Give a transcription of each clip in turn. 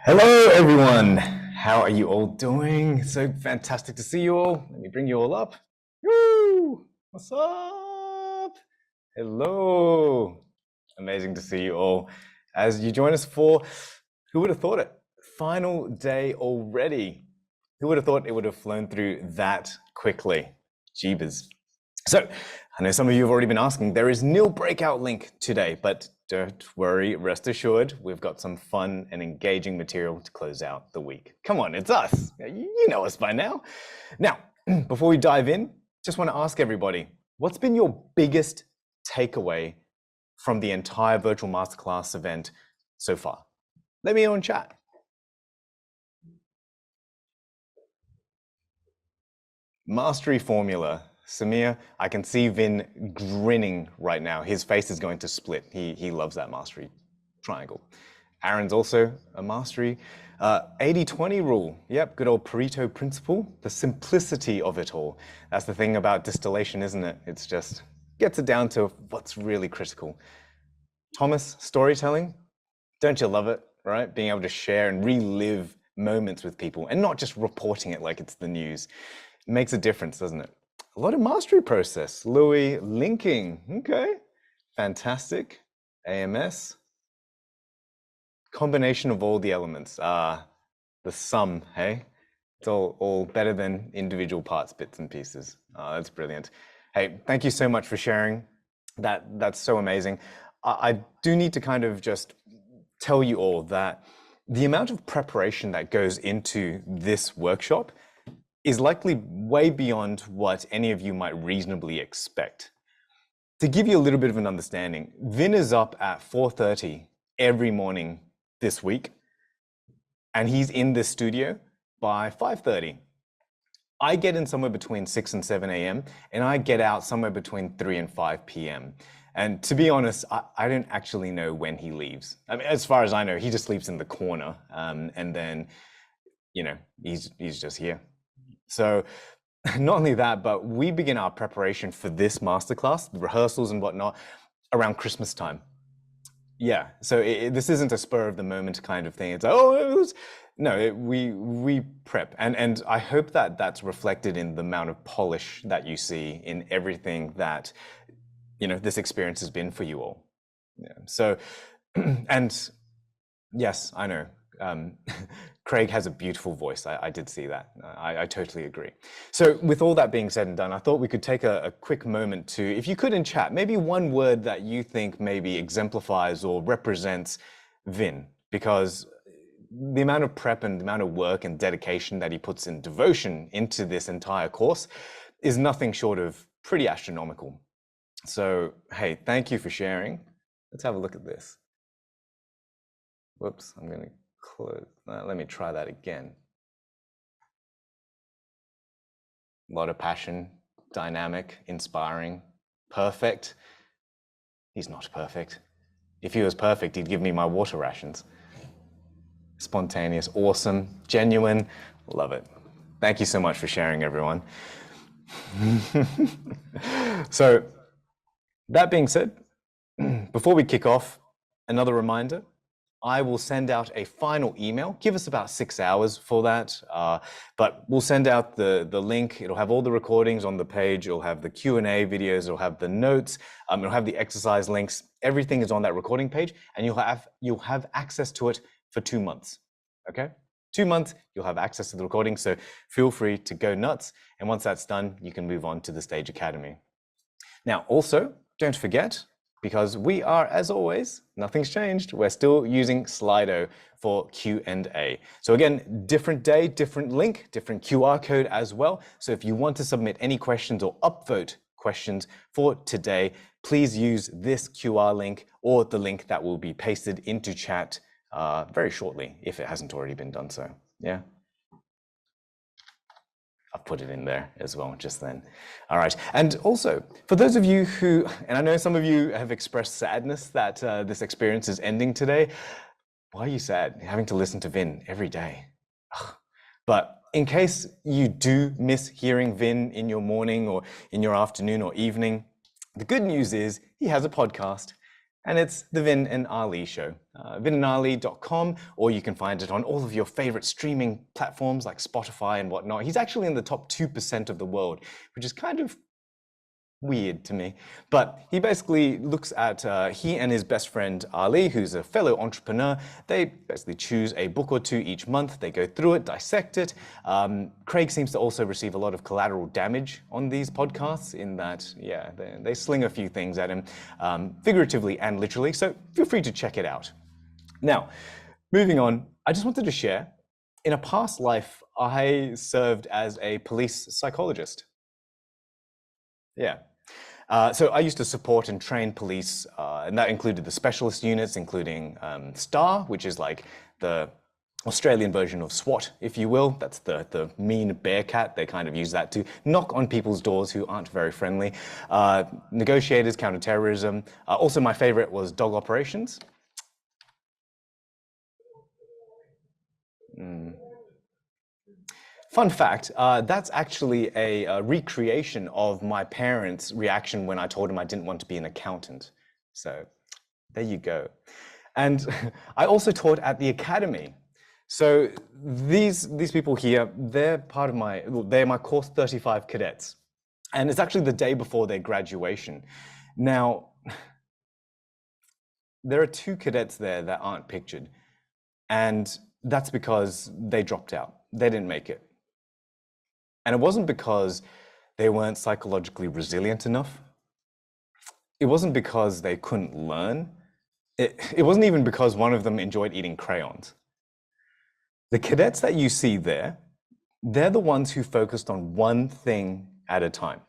Hello, everyone. How are you all doing? So fantastic to see you all. Let me bring you all up. Woo! What's up? Hello. Amazing to see you all. As you join us for, who would have thought it? Final day already. Who would have thought it would have flown through that quickly? Jeebers. So, I know some of you have already been asking, there is nil breakout link today, but don't worry, rest assured, we've got some fun and engaging material to close out the week. Come on, it's us. You know us by now. Now, before we dive in, just want to ask everybody, what's been your biggest takeaway from the entire virtual masterclass event so far? Let me know in chat. Mastery formula. Samir, I can see Vin grinning right now. His face is going to split. He loves that mastery triangle. Aaron's also a mastery. 80-20 rule. Yep, good old Pareto principle. The simplicity of it all. That's the thing about distillation, isn't it? It's just gets it down to what's really critical. Thomas, storytelling. Don't you love it, right? Being able to share and relive moments with people and not just reporting it like it's the news. It makes a difference, doesn't it? A lot of mastery process. Louis, linking. Okay, fantastic. AMS. Combination of all the elements. The sum, hey? It's all better than individual parts, bits and pieces. That's brilliant. Hey, thank you so much for sharing. That's so amazing. I do need to kind of just tell you all that the amount of preparation that goes into this workshop is likely way beyond what any of you might reasonably expect. To give you a little bit of an understanding, Vin is up at 4:30 every morning this week, and he's in this studio by 5:30. I get in somewhere between 6 and 7 a.m., and I get out somewhere between 3 and 5 p.m. And to be honest, I don't actually know when he leaves. I mean, as far as I know, he just sleeps in the corner, and then, you know, he's just here. So not only that, but we begin our preparation for this masterclass, the rehearsals and whatnot, around Christmas time. Yeah, so this isn't a spur of the moment kind of thing. It's like, oh, no, we prep, and I hope that that's reflected in the amount of polish that you see in everything that, you know, this experience has been for you all. Yeah. So, and yes, I know. Craig has a beautiful voice. I did see that. I totally agree. So with all that being said and done, I thought we could take a quick moment to, if you could in chat, maybe one word that you think maybe exemplifies or represents Vin, because the amount of prep and the amount of work and dedication that he puts in devotion into this entire course is nothing short of pretty astronomical. So, hey, thank you for sharing. Let's have a look at this. Whoops, I'm going to close. Let me try that again. A lot of passion, dynamic, inspiring, perfect. He's not perfect. If he was perfect, he'd give me my water rations. Spontaneous, awesome, genuine, love it. Thank you so much for sharing, everyone. So, that being said, before we kick off, another reminder, I will send out a final email. Give us about 6 hours for that, but we'll send out the link. It'll have all the recordings on the page. It'll have the Q&A videos. It'll have the notes. It'll have the exercise links. Everything is on that recording page, and you'll have access to it for 2 months. Okay, 2 months you'll have access to the recording. So feel free to go nuts. And once that's done, you can move on to the Stage Academy. Now, also, don't forget, because we are, as always, nothing's changed. We're still using Slido for Q&A. So again, different day, different link, different QR code as well. So if you want to submit any questions or upvote questions for today, please use this QR link or the link that will be pasted into chat very shortly, if it hasn't already been done so. Yeah. I've put it in there as well just then. All right. And also, for those of you who, and I know some of you have expressed sadness that this experience is ending today. Why are you sad? You're having to listen to Vin every day. Ugh. But in case you do miss hearing Vin in your morning or in your afternoon or evening, the good news is he has a podcast. and it's the Vin and Ali Show. vinandali.com, or you can find it on all of your favorite streaming platforms like Spotify and whatnot. He's actually in the top 2% of the world, which is kind of weird to me. But he basically looks at, he and his best friend Ali, who's a fellow entrepreneur, they basically choose a book or two each month. They go through it, dissect it. Craig seems to also receive a lot of collateral damage on these podcasts in that, yeah, they sling a few things at him, figuratively and literally. So feel free to check it out. Now, moving on, I just wanted to share, in a past life, I served as a police psychologist. Yeah. So I used to support and train police, and that included the specialist units, including STAR, which is like the Australian version of SWAT, if you will. That's the mean bear cat. They kind of use that to knock on people's doors who aren't very friendly. Negotiators, counterterrorism. Also, my favorite was dog operations. Fun fact, that's actually a recreation of my parents' reaction when I told them I didn't want to be an accountant. So there you go. And I also taught at the academy. So these people here, they're part of they're my course 35 cadets. And it's actually the day before their graduation. Now, there are 2 cadets there that aren't pictured. And that's because they dropped out. They didn't make it. And it wasn't because they weren't psychologically resilient enough. It wasn't because they couldn't learn. It wasn't even because one of them enjoyed eating crayons. The cadets that you see there, they're the ones who focused on one thing at a time.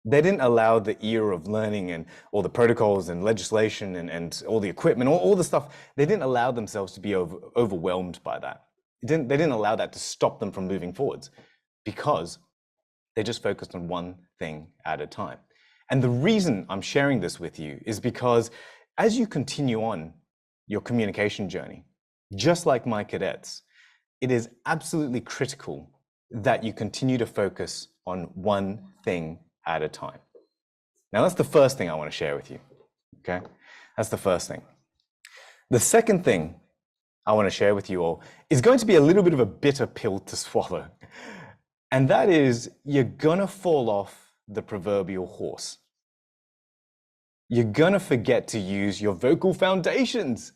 They didn't allow the era of learning and all the protocols and legislation and all the equipment, all the stuff, they didn't allow themselves to be overwhelmed by that. They didn't allow that to stop them from moving forwards, because they just focused on one thing at a time. And the reason I'm sharing this with you is because as you continue on your communication journey, just like my cadets, it is absolutely critical that you continue to focus on one thing at a time. Now, that's the first thing I want to share with you, okay? That's the first thing. The second thing I want to share with you all is going to be a little bit of a bitter pill to swallow. And that is, you're gonna fall off the proverbial horse. You're gonna forget to use your vocal foundations.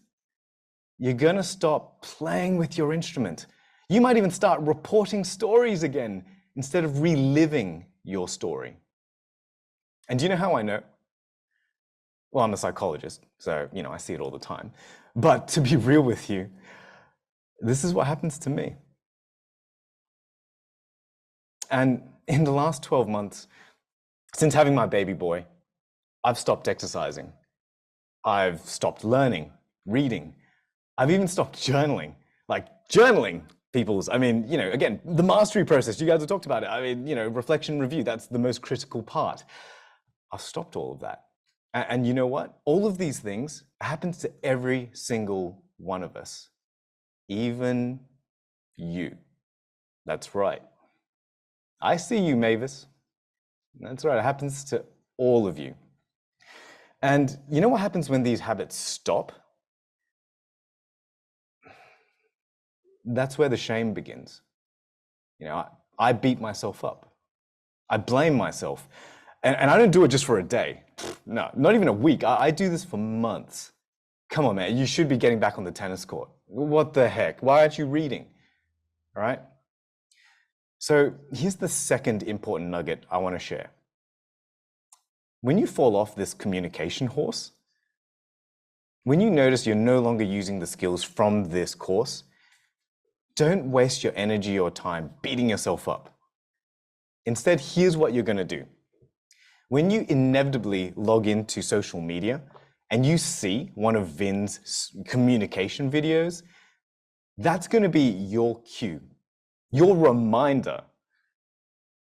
You're gonna stop playing with your instrument. You might even start reporting stories again instead of reliving your story. And do you know how I know? Well, I'm a psychologist, so I see it all the time. But to be real with you, this is what happens to me. And in the last 12 months, since having my baby boy, I've stopped exercising. I've stopped learning, reading. I've even stopped journaling. Like journaling, again, the mastery process, you guys have talked about it. Reflection, review, that's the most critical part. I've stopped all of that. And you know what? All of these things happens to every single one of us, even you. That's right. I see you, Mavis. That's right, it happens to all of you. And you know what happens when these habits stop? That's where the shame begins. I beat myself up. I blame myself. And I don't do it just for a day. No, not even a week. I do this for months. Come on, man, you should be getting back on the tennis court. What the heck? Why aren't you reading? All right? So here's the second important nugget I want to share. When you fall off this communication horse, when you notice you're no longer using the skills from this course, don't waste your energy or time beating yourself up. Instead, here's what you're going to do. When you inevitably log into social media and you see one of Vin's communication videos, that's going to be your cue. Your reminder,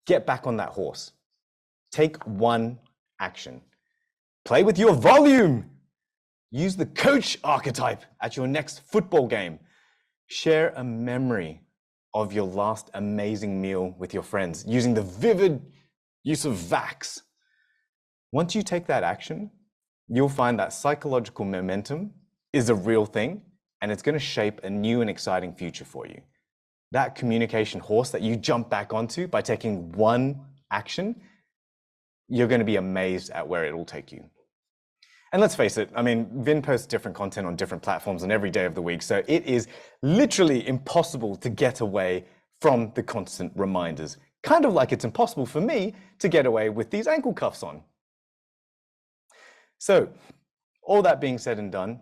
get back on that horse. Take one action. Play with your volume. Use the coach archetype at your next football game. Share a memory of your last amazing meal with your friends using the vivid use of VAX. Once you take that action, you'll find that psychological momentum is a real thing, and it's going to shape a new and exciting future for you. That communication horse that you jump back onto by taking one action, you're going to be amazed at where it will take you. And let's face it, I mean, Vinh posts different content on different platforms on every day of the week, so it is literally impossible to get away from the constant reminders. Kind of like it's impossible for me to get away with these ankle cuffs on. So, all that being said and done,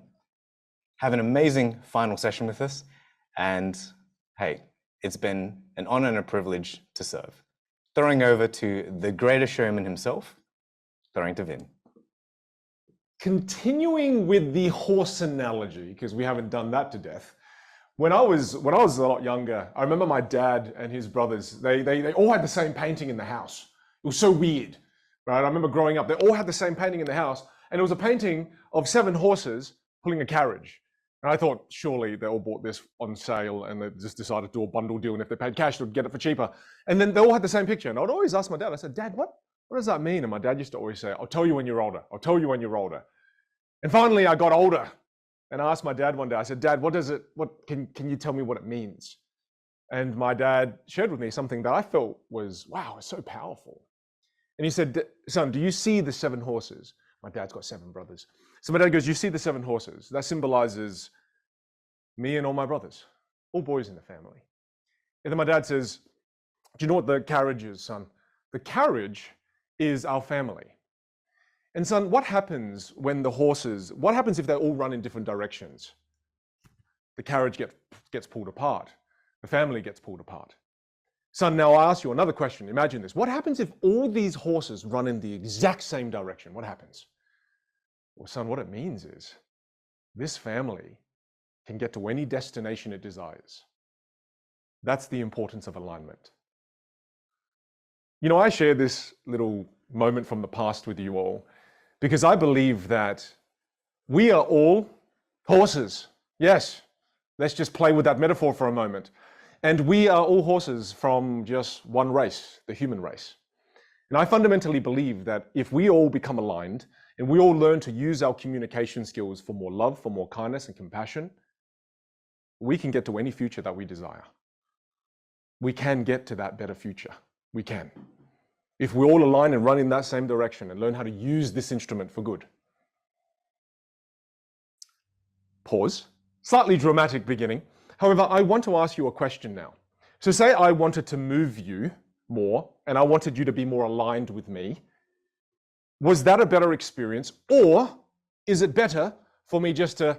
have an amazing final session with us, and hey, it's been an honor and a privilege to serve. Throwing over to the greatest showman himself, throwing to Vinh. Continuing with the horse analogy, because we haven't done that to death. When I was a lot younger, I remember my dad and his brothers, they all had the same painting in the house. It was so weird, right? I remember growing up, they all had the same painting in the house, and it was a painting of 7 horses pulling a carriage. And I thought, surely they all bought this on sale and they just decided to do a bundle deal, and if they paid cash, they'd get it for cheaper. And then they all had the same picture. And I would always ask my dad, I said, Dad, what does that mean? And my dad used to always say, I'll tell you when you're older. I'll tell you when you're older. And finally, I got older. And I asked my dad one day, I said, Dad, can you tell me what it means? And my dad shared with me something that I felt was, wow, it's so powerful. And he said, son, do you see the 7 horses? My dad's got 7 brothers. So my dad goes, you see the 7 horses? That symbolizes me and all my brothers, all boys in the family. And then my dad says, do you know what the carriage is, son? The carriage is our family. And son, what happens if they all run in different directions? The carriage gets pulled apart. The family gets pulled apart. Son, now I ask you another question. Imagine this. What happens if all these horses run in the exact same direction? What happens? Well, son, what it means is this family can get to any destination it desires. That's the importance of alignment. You know, I share this little moment from the past with you all because I believe that we are all horses. Yes, let's just play with that metaphor for a moment. And we are all horses from just one race, the human race. And I fundamentally believe that if we all become aligned and we all learn to use our communication skills for more love, for more kindness and compassion, we can get to any future that we desire. We can get to that better future. We can. If we all align and run in that same direction and learn how to use this instrument for good. Pause. Slightly dramatic beginning. However, I want to ask you a question now. So say I wanted to move you more and I wanted you to be more aligned with me. Was that a better experience, or is it better for me just to,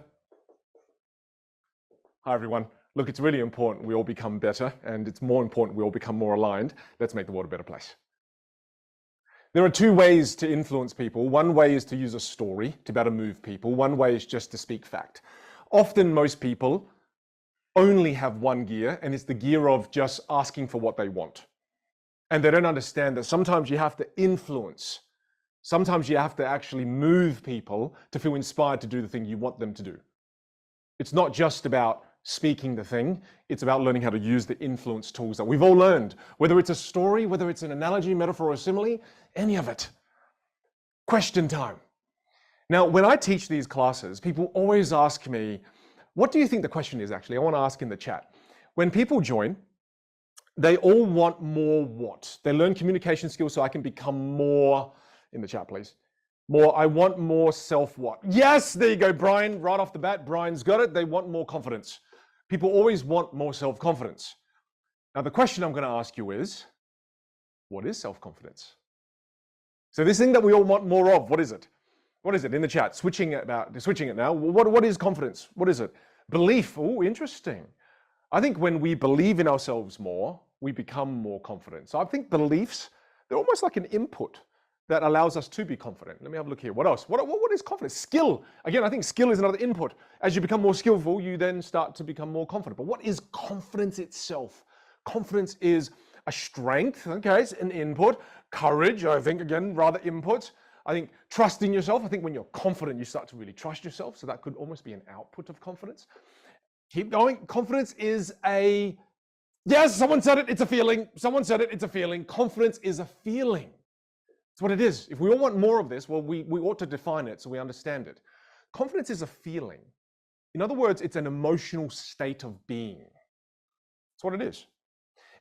hi everyone, look, it's really important we all become better, and it's more important we all become more aligned. Let's make the world a better place. There are 2 ways to influence people. One way is to use a story to be able to move people. One way is just to speak fact. Often most people only have one gear, and it's the gear of just asking for what they want. And they don't understand that sometimes you have to influence. Sometimes you have to actually move people to feel inspired to do the thing you want them to do. It's not just about speaking the thing, it's about learning how to use the influence tools that we've all learned, whether it's a story, whether it's an analogy, metaphor, or simile, any of it. Question time. Now, when I teach these classes, people always ask me, what do you think the question is actually? I want to ask in the chat. When people join, they all want more what? They learn communication skills so I can become more, in the chat please, more, I want more self what? Yes, there you go, Brian, right off the bat, Brian's got it. They want more confidence. People always want more self-confidence. Now, the question I'm going to ask you is, what is self-confidence? So this thing that we all want more of, what is it? What is it in the chat? Switching it now. What is confidence? What is it? Belief. Oh, interesting. I think when we believe in ourselves more, we become more confident. So I think beliefs, they're almost like an input that allows us to be confident. Let me have a look here. What else? What is confidence? Skill. Again, I think skill is another input. As you become more skillful, you then start to become more confident. But what is confidence itself? Confidence is a strength. Okay, it's an input. Courage, I think, again, rather input. I think trust in yourself. I think when you're confident, you start to really trust yourself. So that could almost be an output of confidence. Keep going. Confidence is a, yes, someone said it, it's a feeling. Someone said it, it's a feeling. Confidence is a feeling. It's what it is. If we all want more of this, well, we ought to define it so we understand it. Confidence is a feeling. In other words, it's an emotional state of being. That's what it is.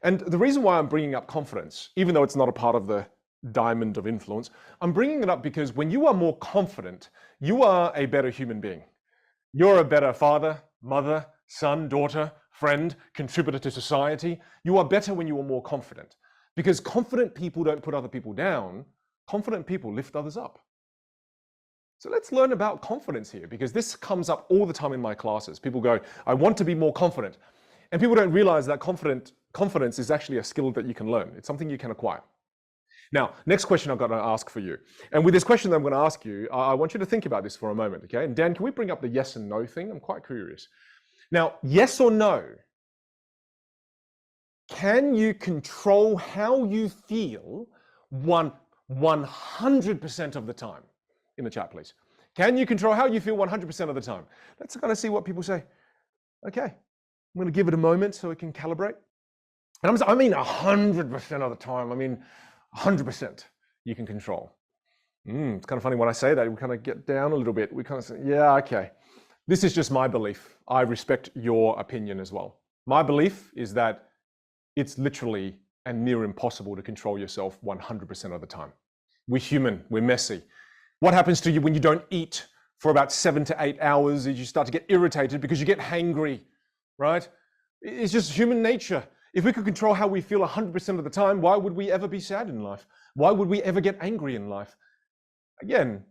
And the reason why I'm bringing up confidence, even though it's not a part of the diamond of influence, I'm bringing it up because when you are more confident, you are a better human being. You're a better father, mother, son, daughter, friend, contributor to society. You are better when you are more confident. Because confident people don't put other people down. Confident people lift others up. So let's learn about confidence here, because this comes up all the time in my classes. People go, I want to be more confident. And people don't realize that confidence is actually a skill that you can learn. It's something you can acquire. Now, next question I've got to ask for you. And with this question that I'm going to ask you, I want you to think about this for a moment, okay? And Dan, can we bring up the yes and no thing? I'm quite curious. Now, yes or no, can you control how you feel 100% of the time? In the chat, please. Can you control how you feel 100% of the time? Let's kind of see what people say. Okay, I'm going to give it a moment so it can calibrate. And I mean 100% of the time. I mean 100% you can control. It's kind of funny when I say that, we kind of get down a little bit. We kind of say, yeah, okay. This is just my belief. I respect your opinion as well. My belief is that it's literally and near impossible to control yourself 100% of the time. We're human, we're messy. What happens to you when you don't eat for about 7 to 8 hours is you start to get irritated because you get hangry, right? It's just human nature. If we could control how we feel 100% of the time, why would we ever be sad in life? Why would we ever get angry in life? Again,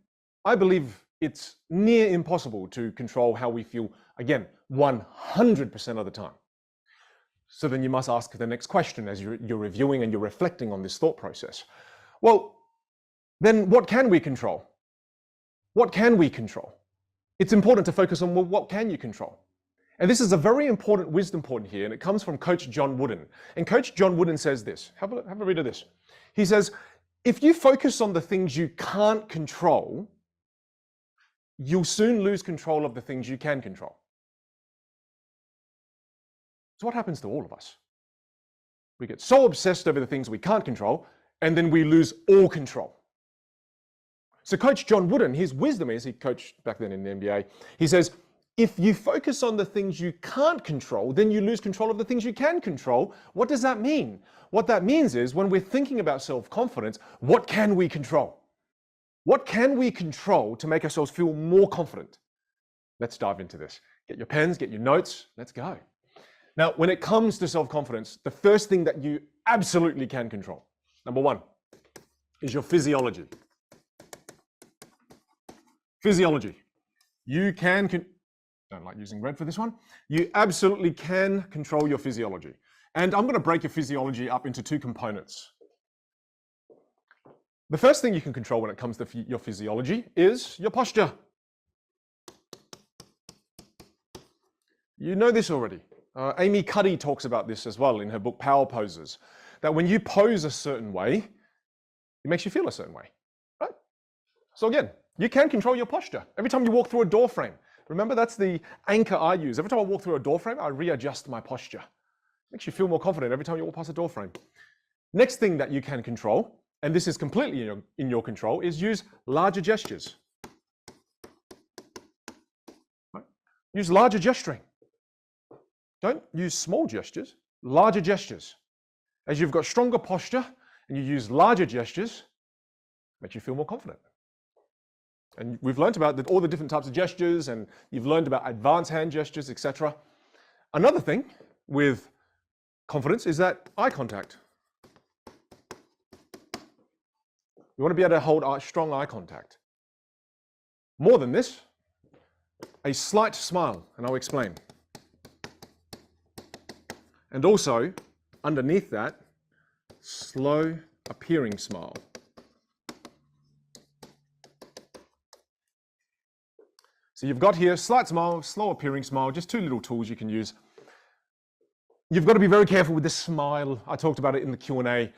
I believe it's near impossible to control how we feel, again, 100% of the time. So then you must ask the next question as you're reviewing and you're reflecting on this thought process. Well, then what can we control? What can we control? It's important to focus on, well, what can you control? And this is a very important wisdom point here, and it comes from Coach John Wooden. And Coach John Wooden says this. Have a read of this. He says, if you focus on the things you can't control, you'll soon lose control of the things you can control. So what happens to all of us? We get so obsessed over the things we can't control, and then we lose all control. So Coach John Wooden, his wisdom is, he coached back then in the NBA, he says, if you focus on the things you can't control, then you lose control of the things you can control. What does that mean? What that means is when we're thinking about self-confidence, what can we control? What can we control to make ourselves feel more confident? Let's dive into this. Get your pens, get your notes, let's go. Now, when it comes to self-confidence, the first thing that you absolutely can control, number one, is your physiology. Physiology. You can, don't like using red for this one. You absolutely can control your physiology. And I'm going to break your physiology up into two components. The first thing you can control when it comes to your physiology is your posture. You know this already. Amy Cuddy talks about this as well in her book, Power Poses, that when you pose a certain way, it makes you feel a certain way, right? So again, you can control your posture. Every time you walk through a door frame, remember that's the anchor I use. Every time I walk through a door frame, I readjust my posture. Makes you feel more confident every time you walk past a door frame. Next thing that you can control, and this is completely in your control, is use larger gestures. Right? Use larger gesturing. Don't use small gestures, larger gestures. As you've got stronger posture and you use larger gestures, it makes you feel more confident. And we've learned about all the different types of gestures, and you've learned about advanced hand gestures, etc. Another thing with confidence is that eye contact. You want to be able to hold strong eye contact. More than this, a slight smile, and I'll explain. And also, underneath that, slow appearing smile. So you've got here slight smile, slow appearing smile, just two little tools you can use. You've got to be very careful with this smile. I talked about it in the Q&A.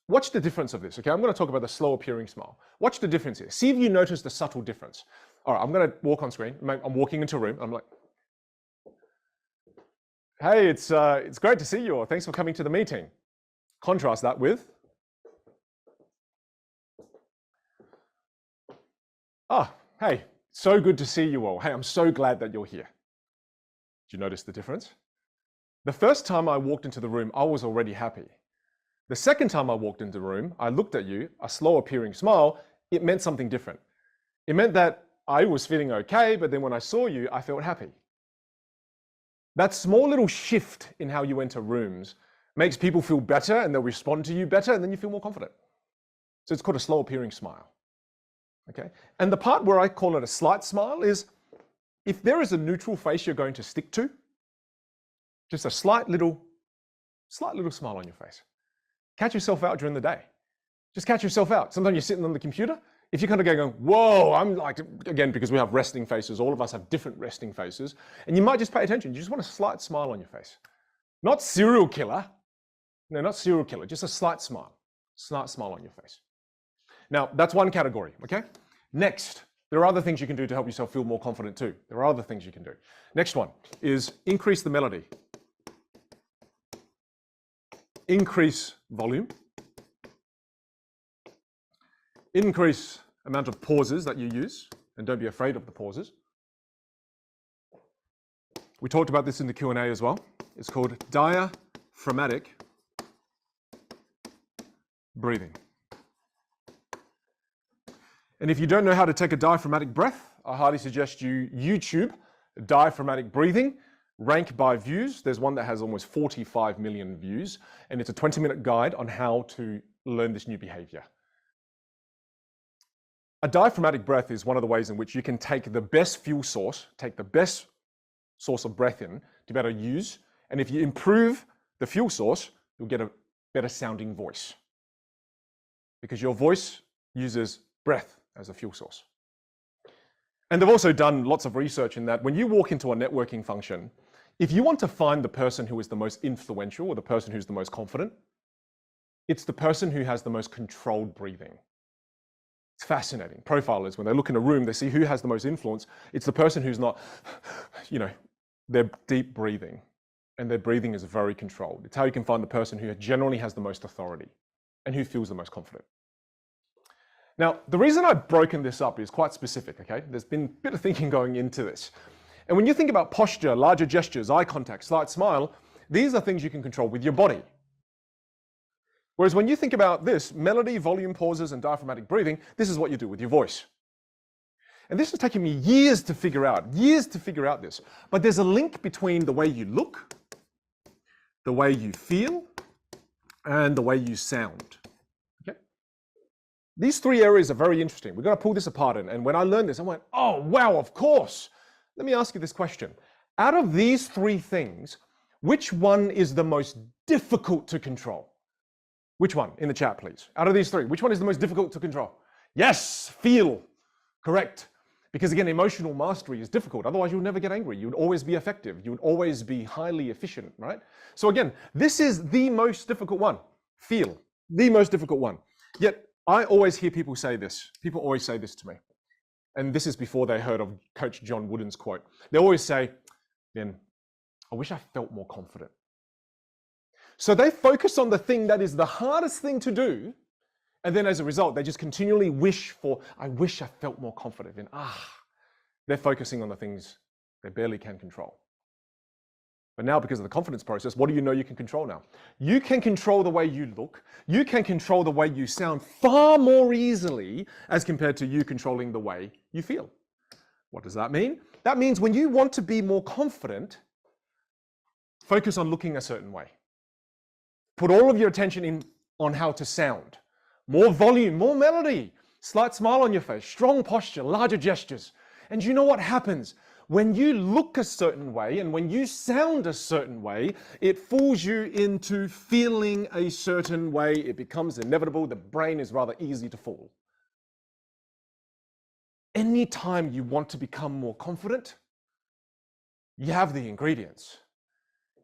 Watch the difference of this, okay? I'm going to talk about the slow appearing smile. Watch the difference here. See if you notice the subtle difference. All right, I'm going to walk on screen. I'm walking into a room. I'm like, hey, it's great to see you, or thanks for coming to the meeting. Contrast that with Ah, hey, so good to see you all. Hey, I'm so glad that you're here. Did you notice the difference? The first time I walked into the room, I was already happy. The second time I walked into the room, I looked at you, a slow appearing smile, it meant something different. It meant that I was feeling okay, but then when I saw you, I felt happy. That small little shift in how you enter rooms makes people feel better and they'll respond to you better, and then you feel more confident. So it's called a slow appearing smile. Okay? And the part where I call it a slight smile is if there is a neutral face you're going to stick to, just a slight little smile on your face. Catch yourself out during the day. Just catch yourself out. Sometimes you're sitting on the computer. If you're kind of going, whoa, I'm like, again, because we have resting faces, all of us have different resting faces, and you might just pay attention. You just want a slight smile on your face. Not serial killer. No, not serial killer, just a slight smile on your face. Now, that's one category, okay? Next, there are other things you can do to help yourself feel more confident too. There are other things you can do. Next one is increase the melody. Increase volume. Increase amount of pauses that you use, and don't be afraid of the pauses. We talked about this in the Q&A as well. It's called diaphragmatic breathing. And if you don't know how to take a diaphragmatic breath, I highly suggest you YouTube diaphragmatic breathing, rank by views. There's one that has almost 45 million views, and it's a 20-minute guide on how to learn this new behavior. A diaphragmatic breath is one of the ways in which you can take the best fuel source, take the best source of breath in to be able to use, and if you improve the fuel source, you'll get a better sounding voice. Because your voice uses breath as a fuel source. And they've also done lots of research in that when you walk into a networking function, if you want to find the person who is the most influential or the person who's the most confident, it's the person who has the most controlled breathing. It's fascinating. Profilers, when they look in a room, they see who has the most influence. It's the person who's not, they're deep breathing, and their breathing is very controlled. It's how you can find the person who generally has the most authority and who feels the most confident. Now, the reason I've broken this up is quite specific, okay? There's been a bit of thinking going into this. And when you think about posture, larger gestures, eye contact, slight smile, these are things you can control with your body. Whereas when you think about this, melody, volume, pauses, and diaphragmatic breathing, this is what you do with your voice. And this has taken me years to figure out this. But there's a link between the way you look, the way you feel, and the way you sound. Okay? These three areas are very interesting. We're going to pull this apart. And when I learned this, I went, oh, wow, of course. Let me ask you this question. Out of these three things, which one is the most difficult to control? Which one? In the chat, please. Out of these three, which one is the most difficult to control? Yes, feel. Correct. Because again, emotional mastery is difficult. Otherwise, you'll never get angry. You would always be effective. You would always be highly efficient, right? So again, this is the most difficult one. Feel. The most difficult one. Yet, I always hear people say this. People always say this to me. And this is before they heard of Coach John Wooden's quote. They always say, "Then, I wish I felt more confident." So they focus on the thing that is the hardest thing to do, and then as a result, they just continually wish for, I wish I felt more confident. And they're focusing on the things they barely can control. But now, because of the confidence process, what do you know you can control now? You can control the way you look. You can control the way you sound far more easily as compared to you controlling the way you feel. What does that mean? That means when you want to be more confident, focus on looking a certain way. Put all of your attention in on how to sound. More volume, more melody, slight smile on your face, strong posture, larger gestures. And you know what happens? When you look a certain way and when you sound a certain way, it fools you into feeling a certain way. It becomes inevitable. The brain is rather easy to fool. Anytime you want to become more confident, you have the ingredients.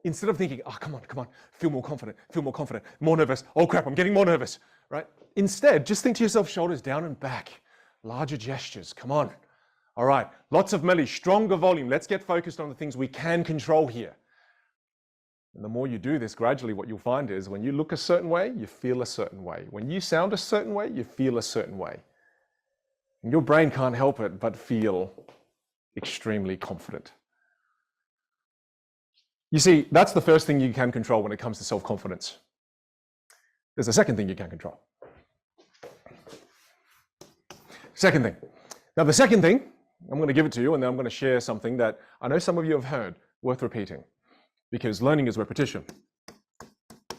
Instead of thinking, oh, come on, feel more confident, more nervous. Oh crap, I'm getting more nervous, right? Instead, just think to yourself, shoulders down and back, larger gestures, come on. All right, lots of melody, stronger volume. Let's get focused on the things we can control here. And the more you do this, gradually what you'll find is when you look a certain way, you feel a certain way. When you sound a certain way, you feel a certain way. Your brain can't help it but feel extremely confident. You see, that's the first thing you can control when it comes to self-confidence. There's a second thing you can control. Second thing. Now, the second thing, I'm going to give it to you, and then I'm going to share something that I know some of you have heard, worth repeating, because learning is repetition.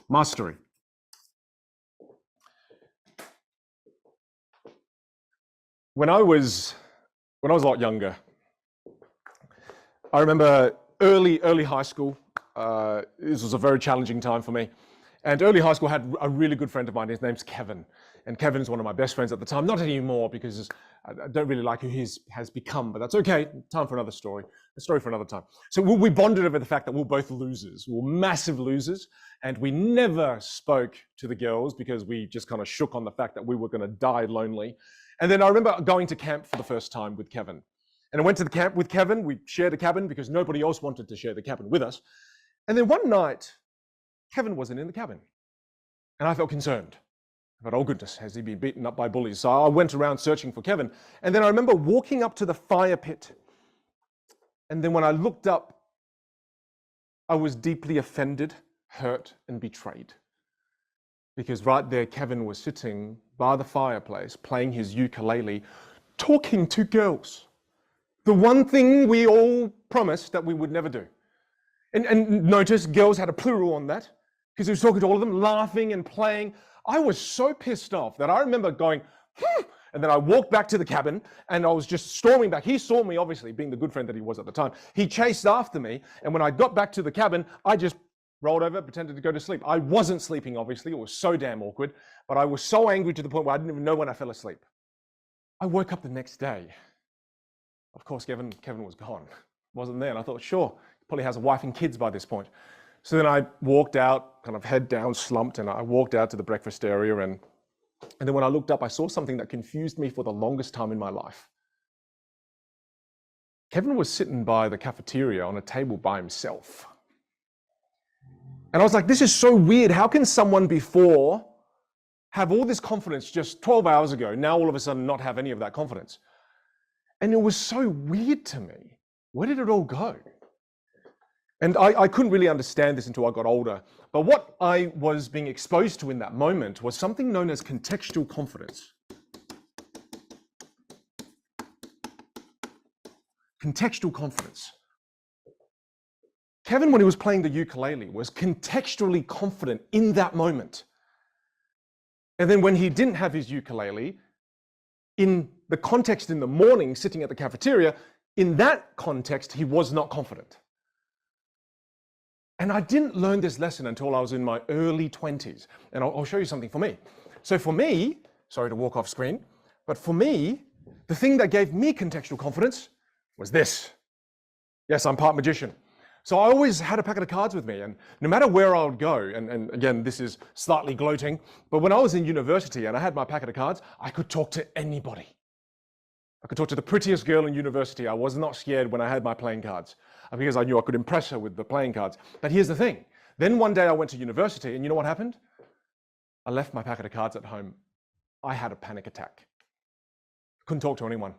Mastery. When I was a lot younger, I remember early high school. This was a very challenging time for me. And early high school had a really good friend of mine. His name's Kevin. And Kevin's one of my best friends at the time. Not anymore, because I don't really like who he has become, but that's okay. Time for another story. A story for another time. So we bonded over the fact that we were both losers. We were massive losers. And we never spoke to the girls because we just kind of shook on the fact that we were going to die lonely. And then I remember going to camp for the first time with Kevin. And I went to the camp with Kevin. We shared a cabin because nobody else wanted to share the cabin with us. And then one night, Kevin wasn't in the cabin. And I felt concerned. I thought, oh goodness, has he been beaten up by bullies? So I went around searching for Kevin. And then I remember walking up to the fire pit. And then when I looked up, I was deeply offended, hurt, and betrayed. Because right there, Kevin was sitting by the fireplace, playing his ukulele, talking to girls. The one thing we all promised that we would never do. And notice girls had a plural on that, because he was talking to all of them, laughing and playing. I was so pissed off that I remember going, and then I walked back to the cabin, and I was just storming back. He saw me, obviously, being the good friend that he was at the time. He chased after me, and when I got back to the cabin, I just rolled over, pretended to go to sleep. I wasn't sleeping, obviously. It was so damn awkward, but I was so angry to the point where I didn't even know when I fell asleep. I woke up the next day. Of course, Kevin was gone. Wasn't there, and I thought, sure, he probably has a wife and kids by this point. So then I walked out, kind of head down, slumped, and I walked out to the breakfast area, and then when I looked up, I saw something that confused me for the longest time in my life. Kevin was sitting by the cafeteria on a table by himself. And I was like, this is so weird. How can someone before have all this confidence just 12 hours ago, now all of a sudden not have any of that confidence? And it was so weird to me. Where did it all go? And I couldn't really understand this until I got older. But what I was being exposed to in that moment was something known as contextual confidence. Contextual confidence. Kevin, when he was playing the ukulele, was contextually confident in that moment. And then when he didn't have his ukulele, in the context in the morning, sitting at the cafeteria, in that context, he was not confident. And I didn't learn this lesson until I was in my early 20s. And I'll show you something for me. So for me, sorry to walk off screen, but for me, the thing that gave me contextual confidence was this. Yes, I'm part magician. So I always had a packet of cards with me, and no matter where I would go, and again, this is slightly gloating, but when I was in university and I had my packet of cards, I could talk to anybody. I could talk to the prettiest girl in university. I was not scared when I had my playing cards because I knew I could impress her with the playing cards. But here's the thing. Then one day I went to university, and you know what happened? I left my packet of cards at home. I had a panic attack. Couldn't talk to anyone.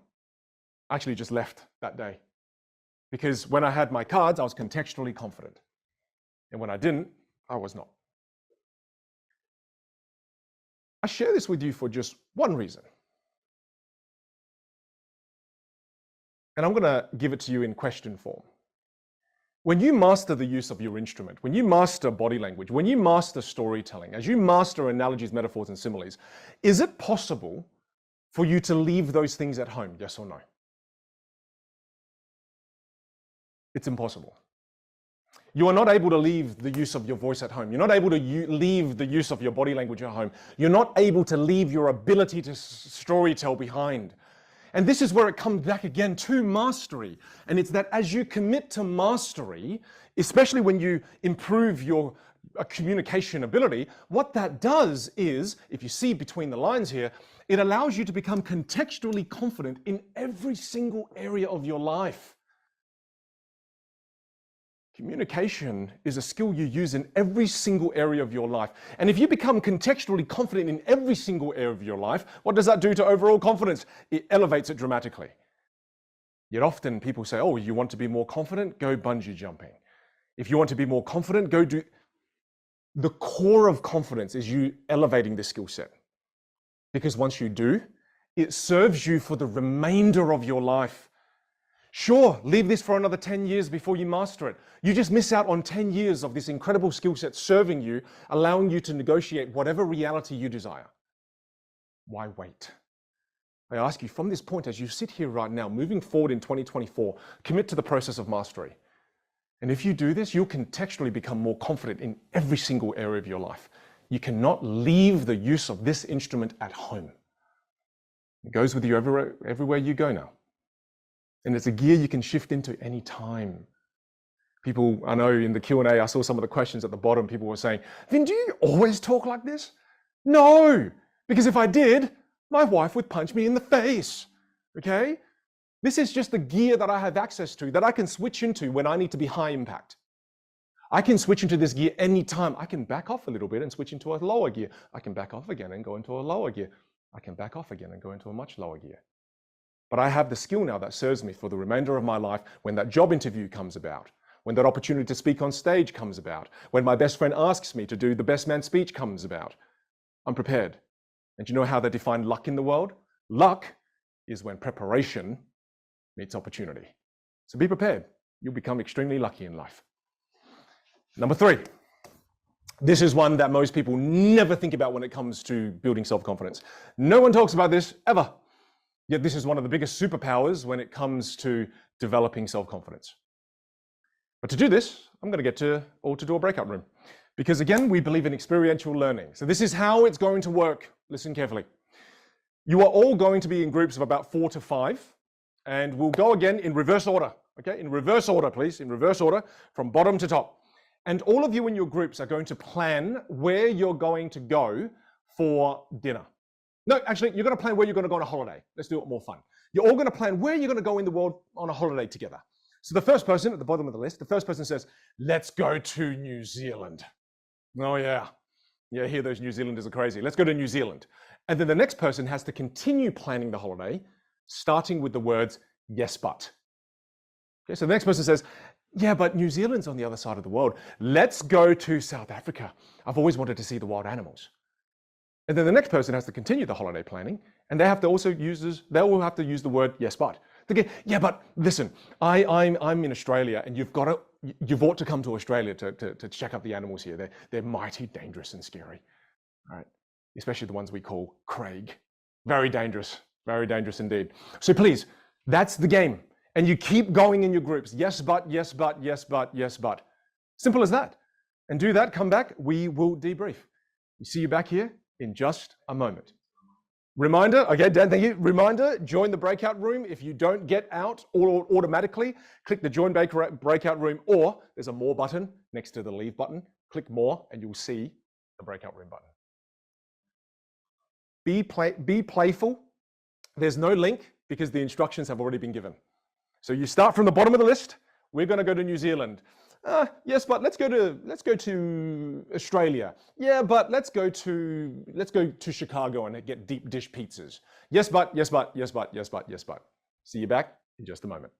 I actually just left that day. Because when I had my cards, I was contextually confident. And when I didn't, I was not. I share this with you for just one reason. And I'm going to give it to you in question form. When you master the use of your instrument, when you master body language, when you master storytelling, as you master analogies, metaphors, and similes, is it possible for you to leave those things at home? Yes or no? It's impossible. You are not able to leave the use of your voice at home. You're not able to leave the use of your body language at home. You're not able to leave your ability to storytell behind. And this is where it comes back again to mastery. And it's that as you commit to mastery, especially when you improve your communication ability, what that does is, if you see between the lines here, it allows you to become contextually confident in every single area of your life. Communication is a skill you use in every single area of your life. And if you become contextually confident in every single area of your life, what does that do to overall confidence? It elevates it dramatically. Yet often people say, oh, you want to be more confident? Go bungee jumping. If you want to be more confident, go do... The core of confidence is you elevating this skill set. Because once you do, it serves you for the remainder of your life. Sure, leave this for another 10 years before you master it. You just miss out on 10 years of this incredible skill set serving you, allowing you to negotiate whatever reality you desire. Why wait? I ask you from this point, as you sit here right now, moving forward in 2024, commit to the process of mastery. And if you do this, you'll contextually become more confident in every single area of your life. You cannot leave the use of this instrument at home. It goes with you everywhere you go now. And it's a gear you can shift into any time. People, I know in the Q&A, I saw some of the questions at the bottom, people were saying, Vinh, do you always talk like this? No, because if I did, my wife would punch me in the face, okay? This is just the gear that I have access to, that I can switch into when I need to be high impact. I can switch into this gear anytime. I can back off a little bit and switch into a lower gear. I can back off again and go into a lower gear. I can back off again and go into a much lower gear. But I have the skill now that serves me for the remainder of my life when that job interview comes about, when that opportunity to speak on stage comes about, when my best friend asks me to do the best man speech comes about. I'm prepared. And do you know how they define luck in the world? Luck is when preparation meets opportunity. So be prepared. You'll become extremely lucky in life. Number 3. This is one that most people never think about when it comes to building self-confidence. No one talks about this ever. Yet this is one of the biggest superpowers when it comes to developing self-confidence. But to do this, I'm going to get to do a breakout room. Because again, we believe in experiential learning. So this is how it's going to work. Listen carefully. You are all going to be in groups of about 4 to 5. And we'll go again in reverse order. Okay, in reverse order, please. In reverse order, from bottom to top. And all of you in your groups are going to plan where you're going to go for dinner. No, actually, you're going to plan where you're going to go on a holiday. Let's do it more fun. You're all going to plan where you're going to go in the world on a holiday together. So the first person at the bottom of the list, the first person says, let's go to New Zealand. Oh, yeah. Yeah, here those New Zealanders are crazy. Let's go to New Zealand. And then the next person has to continue planning the holiday, starting with the words, yes, but. Okay, so the next person says, yeah, but New Zealand's on the other side of the world. Let's go to South Africa. I've always wanted to see the wild animals. And then the next person has to continue the holiday planning, and they have to also use they will have to use the word yes, but. They go, yeah, but listen, I'm in Australia, and you've ought to come to Australia to check out the animals here. They're mighty dangerous and scary, all right? Especially the ones we call Craig. Very dangerous indeed. So please, that's the game. And you keep going in your groups. Yes, but, yes, but, yes, but, yes, but. Simple as that. And do that, come back, we will debrief. We see you back here in just a moment. Reminder, okay, Dan, thank you. Reminder, join the breakout room. If you don't get out automatically, click the join breakout room, or there's a more button next to the leave button. Click more and you'll see the breakout room button. Be playful. There's no link because the instructions have already been given. So you start from the bottom of the list. We're going to go to New Zealand. Yes, but let's go to Australia. Yeah, but let's go to Chicago and get deep dish pizzas. Yes, but, yes, but, yes, but, yes, but, yes, but. See you back in just a moment.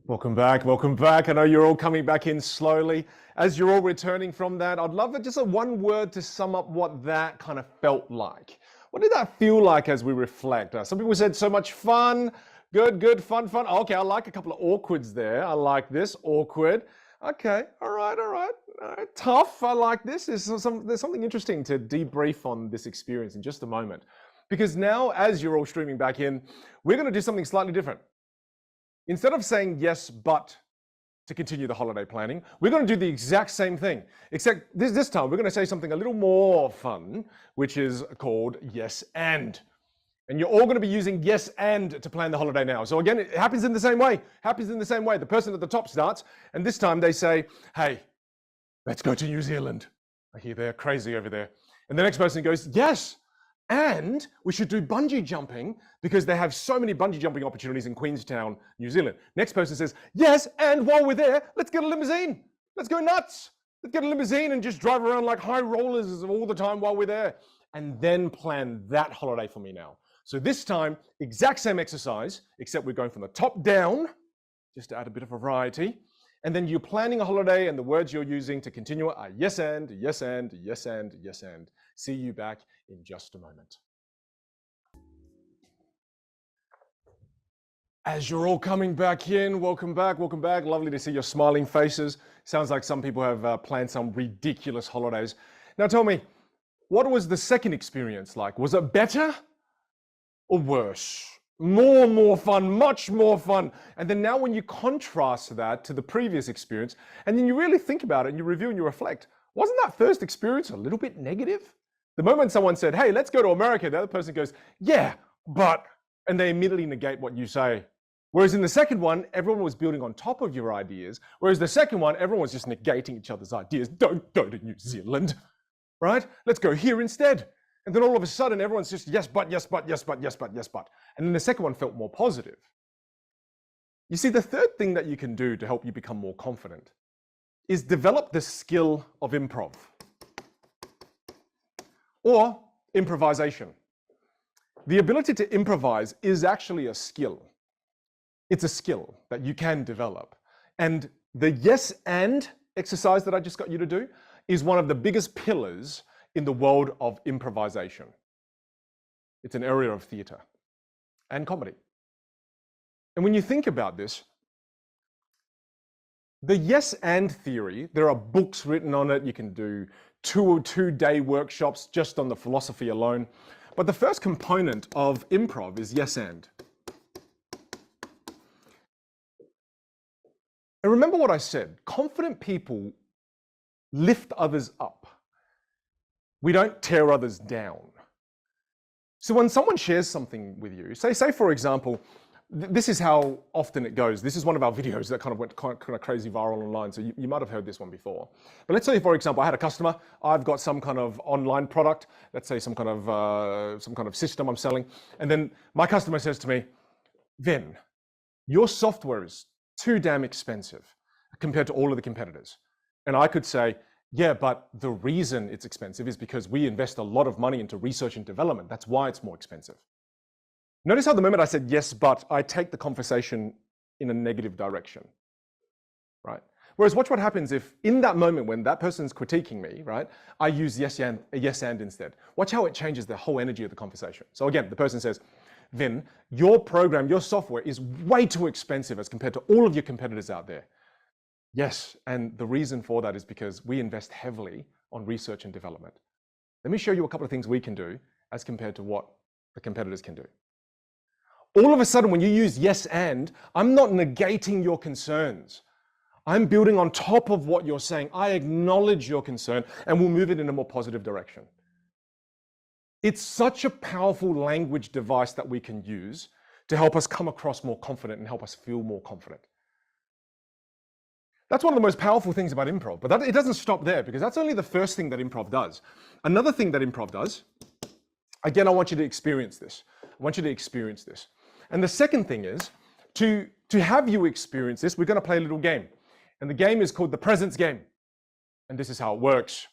Welcome back, welcome back. I know you're all coming back in slowly. As you're all returning from that, I'd love just a one word to sum up what that kind of felt like. What did that feel like as we reflect? Some people said so much fun. Good, fun. Okay, I like a couple of awkwards there. I like this, awkward. Okay, all right. Tough, I like this. There's something interesting to debrief on this experience in just a moment. Because now, as you're all streaming back in, we're going to do something slightly different. Instead of saying yes, but to continue the holiday planning, we're going to do the exact same thing, except this time we're going to say something a little more fun, which is called yes and. And you're all going to be using yes and to plan the holiday now. So again, it happens in the same way. The person at the top starts, and this time they say, hey, let's go to New Zealand. I hear they're crazy over there. And the next person goes, yes, And we should do bungee jumping because they have so many bungee jumping opportunities in Queenstown, New Zealand. Next person says, yes, and while we're there, let's get a limousine. Let's go nuts. Let's get a limousine and just drive around like high rollers all the time while we're there. And then plan that holiday for me now. So this time, exact same exercise, except we're going from the top down, just to add a bit of variety. And then you're planning a holiday and the words you're using to continue are yes and, yes and, yes and, yes and. See you back in just a moment. As you're all coming back in, welcome back, welcome back. Lovely to see your smiling faces. Sounds like some people have planned some ridiculous holidays. Now tell me, what was the second experience like? Was it better or worse? More fun, much more fun. And then now when you contrast that to the previous experience, and then you really think about it and you review and you reflect, wasn't that first experience a little bit negative? The moment someone said, hey, let's go to America, the other person goes, yeah, but, and they immediately negate what you say. Whereas in the second one, everyone was building on top of your ideas. Whereas the second one, everyone was just negating each other's ideas. Don't go to New Zealand, right? Let's go here instead. And then all of a sudden, everyone's just yes, but, yes, but, yes, but, yes, but, yes, but. And then the second one felt more positive. You see, the third thing that you can do to help you become more confident is develop the skill of improv or improvisation. The ability to improvise is actually a skill. It's a skill that you can develop. And the yes and exercise that I just got you to do is one of the biggest pillars in the world of improvisation. It's an area of theater and comedy. And when you think about this, the yes and theory, there are books written on it. You can do two-day workshops just on the philosophy alone. But the first component of improv is yes and. And remember what I said, confident people lift others up. We don't tear others down. So when someone shares something with you, say for example, this is how often it goes. This is one of our videos that kind of went kind of crazy viral online. So you might have heard this one before. But let's say, for example, I had a customer. I've got some kind of online product. Let's say some kind of system I'm selling. And then my customer says to me, Vin, your software is too damn expensive compared to all of the competitors. And I could say, yeah, but the reason it's expensive is because we invest a lot of money into research and development. That's why it's more expensive. Notice how the moment I said yes, but, I take the conversation in a negative direction, right? Whereas watch what happens if in that moment when that person's critiquing me, right, I use yes and instead. Watch how it changes the whole energy of the conversation. So again, the person says, Vin, your program, your software is way too expensive as compared to all of your competitors out there. Yes, and the reason for that is because we invest heavily on research and development. Let me show you a couple of things we can do as compared to what the competitors can do. All of a sudden, when you use yes and, I'm not negating your concerns. I'm building on top of what you're saying. I acknowledge your concern and we'll move it in a more positive direction. It's such a powerful language device that we can use to help us come across more confident and help us feel more confident. That's one of the most powerful things about improv, but it doesn't stop there because that's only the first thing that improv does. Another thing that improv does, again, I want you to experience this. I want you to experience this. And the second thing is, to have you experience this, we're going to play a little game. And the game is called the presence game. And this is how it works.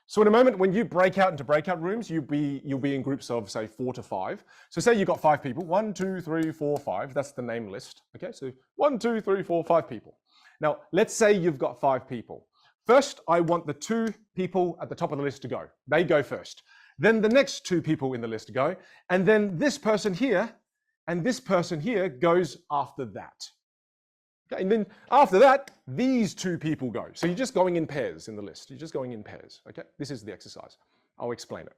So in a moment, when you break out into breakout rooms, you'll be in groups of, say, 4 to 5. So say you've got 5 people, 1, 2, 3, 4, 5. That's the name list. Okay, so 1, 2, 3, 4, 5 people. Now, let's say you've got 5 people. First, I want the 2 people at the top of the list to go. They go first. Then the next 2 people in the list go. And then this person here and this person here goes after that. Okay, and then after that, these 2 people go. So you're just going in pairs in the list. You're just going in pairs. Okay, this is the exercise. I'll explain it.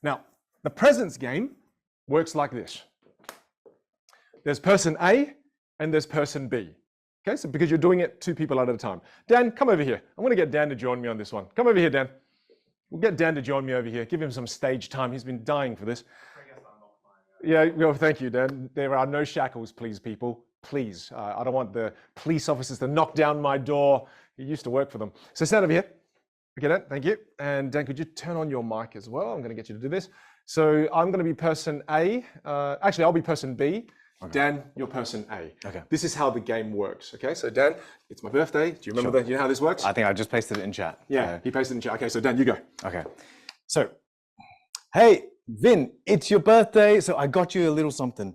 Now, the presence game works like this. There's person A and there's person B. Okay, so because you're doing it 2 people at a time. Dan, come over here. I'm going to get Dan to join me on this one. Come over here, Dan. We'll get Dan to join me over here. Give him some stage time. He's been dying for this. Yeah, well, thank you, Dan. There are no shackles, please, people. Please. I don't want the police officers to knock down my door. You used to work for them. So stand over here. Okay, Dan, thank you. And Dan, could you turn on your mic as well? I'm going to get you to do this. So I'm going to be person A. Actually, I'll be person B. Okay. Dan, you're person A. Okay. This is how the game works. Okay, so Dan, it's my birthday. Do you remember you know how this works? I think I just pasted it in chat. Yeah, he pasted it in chat. Okay, so Dan, you go. Okay. So, hey, Vin, it's your birthday, so I got you a little something.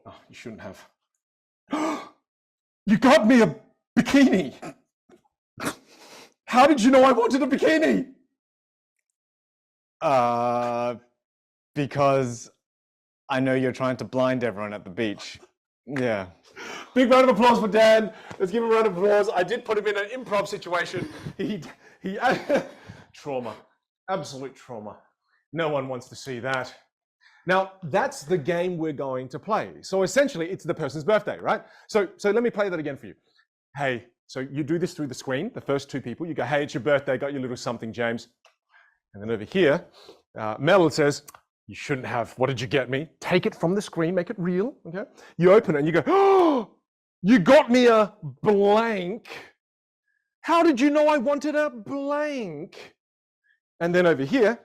Oh, you shouldn't have. You got me a bikini. How did you know I wanted a bikini? Because I know you're trying to blind everyone at the beach. Yeah. Big round of applause for Dan. Let's give him a round of applause. I did put him in an improv situation. He trauma, absolute trauma. No one wants to see that. Now, that's the game we're going to play. So essentially, it's the person's birthday, right? So let me play that again for you. Hey, so you do this through the screen, the first two people. You go, hey, it's your birthday, got your little something, James. And then over here, Mel says, you shouldn't have. What did you get me? Take it from the screen, make it real, okay? You open it and you go, oh, you got me a blank. How did you know I wanted a blank? And then over here,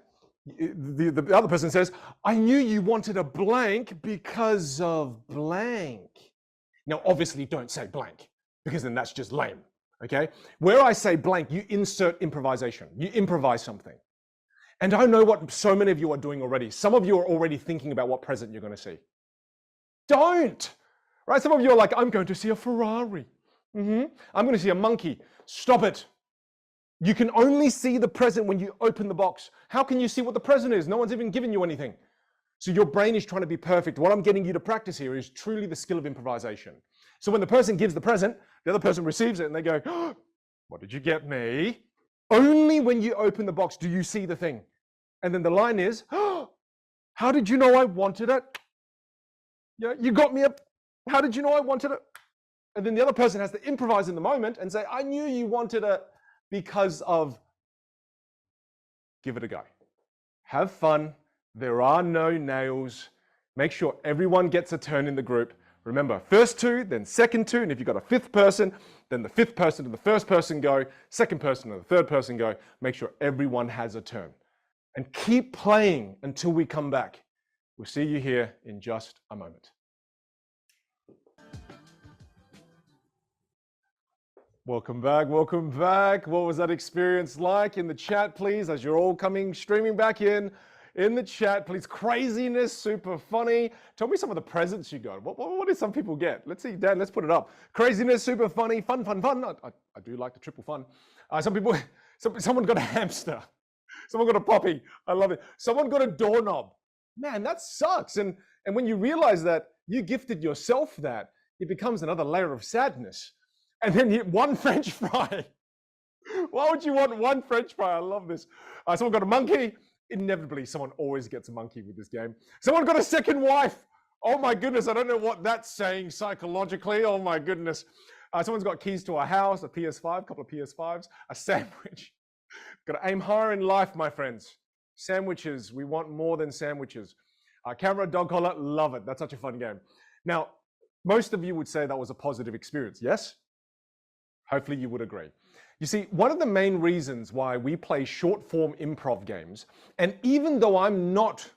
the other person says, I knew you wanted a blank because of blank. Now, obviously, don't say blank, because then that's just lame, okay? Where I say blank, you insert improvisation. You improvise something. And I know what so many of you are doing already. Some of you are already thinking about what present you're going to see. Don't, right? Some of you are like, I'm going to see a Ferrari. I'm going to see a monkey. Stop it. You can only see the present when you open the box. How can you see what the present is? No one's even given you anything. So your brain is trying to be perfect. What I'm getting you to practice here is truly the skill of improvisation. So when the person gives the present, the other person receives it and they go, oh, what did you get me? Only when you open the box do you see the thing. And then the line is, oh, how did you know I wanted it? Yeah, you got me a, how did you know I wanted it? And then the other person has to improvise in the moment and say, I knew you wanted it because of, give it a go. Have fun. There are no nails. Make sure everyone gets a turn in the group. Remember, first two, then second two, and if you've got a fifth person, then the fifth person and the first person go, second person and the third person go. Make sure everyone has a turn. And keep playing until we come back. We'll see you here in just a moment. Welcome back, welcome back. What was that experience like? In the chat, please, as you're all coming, streaming back in the chat, please. Craziness, super funny. Tell me some of the presents you got. What did some people get? Let's see, Dan, let's put it up. Craziness, super funny, fun. I do like the triple fun. Someone got a hamster. Someone got a puppy. I love it. Someone got a doorknob. Man, that sucks. And when you realize that you gifted yourself that, it becomes another layer of sadness. And then you one French fry. Why would you want one French fry? I love this. Someone got a monkey. Inevitably, someone always gets a monkey with this game. Someone got a second wife. Oh my goodness, I don't know what that's saying psychologically. Oh my goodness. Someone's got keys to a house, a PS5, a couple of PS5s, a sandwich. Got to aim higher in life, my friends. Sandwiches, we want more than sandwiches. Camera, dog collar, love it. That's such a fun game. Now, most of you would say that was a positive experience, yes? Hopefully you would agree. You see, one of the main reasons why we play short-form improv games, and even though I'm not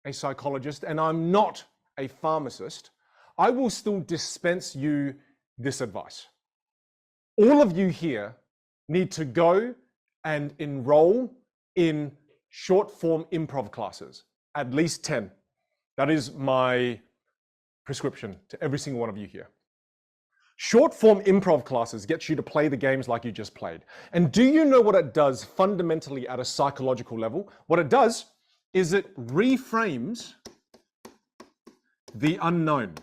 a psychologist and I'm not a pharmacist, I will still dispense you this advice. All of you here need to go and enroll in short-form improv classes, at least 10. That is my prescription to every single one of you here. Short-form improv classes get you to play the games like you just played. And do you know what it does fundamentally at a psychological level? What it does is it reframes the unknown.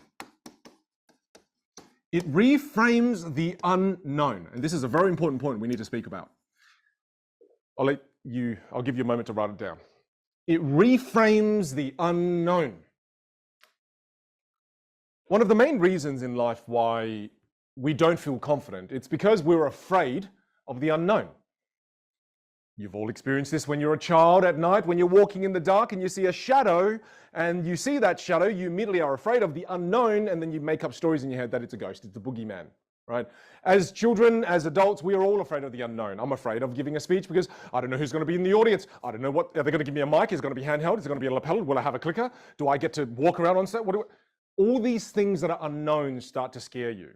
It reframes the unknown. And this is a very important point we need to speak about. I'll give you a moment to write it down. It reframes the unknown. One of the main reasons in life why we don't feel confident, it's because we're afraid of the unknown. You've all experienced this when you're a child at night, when you're walking in the dark and you see a shadow, and you see that shadow, you immediately are afraid of the unknown, and then you make up stories in your head that it's a ghost, it's the boogeyman. right? As children, as adults, we are all afraid of the unknown. I'm afraid of giving a speech because I don't know who's going to be in the audience. I don't know are they going to give me a mic? Is it going to be handheld? Is it going to be a lapel? Will I have a clicker? Do I get to walk around on set? All these things that are unknown start to scare you.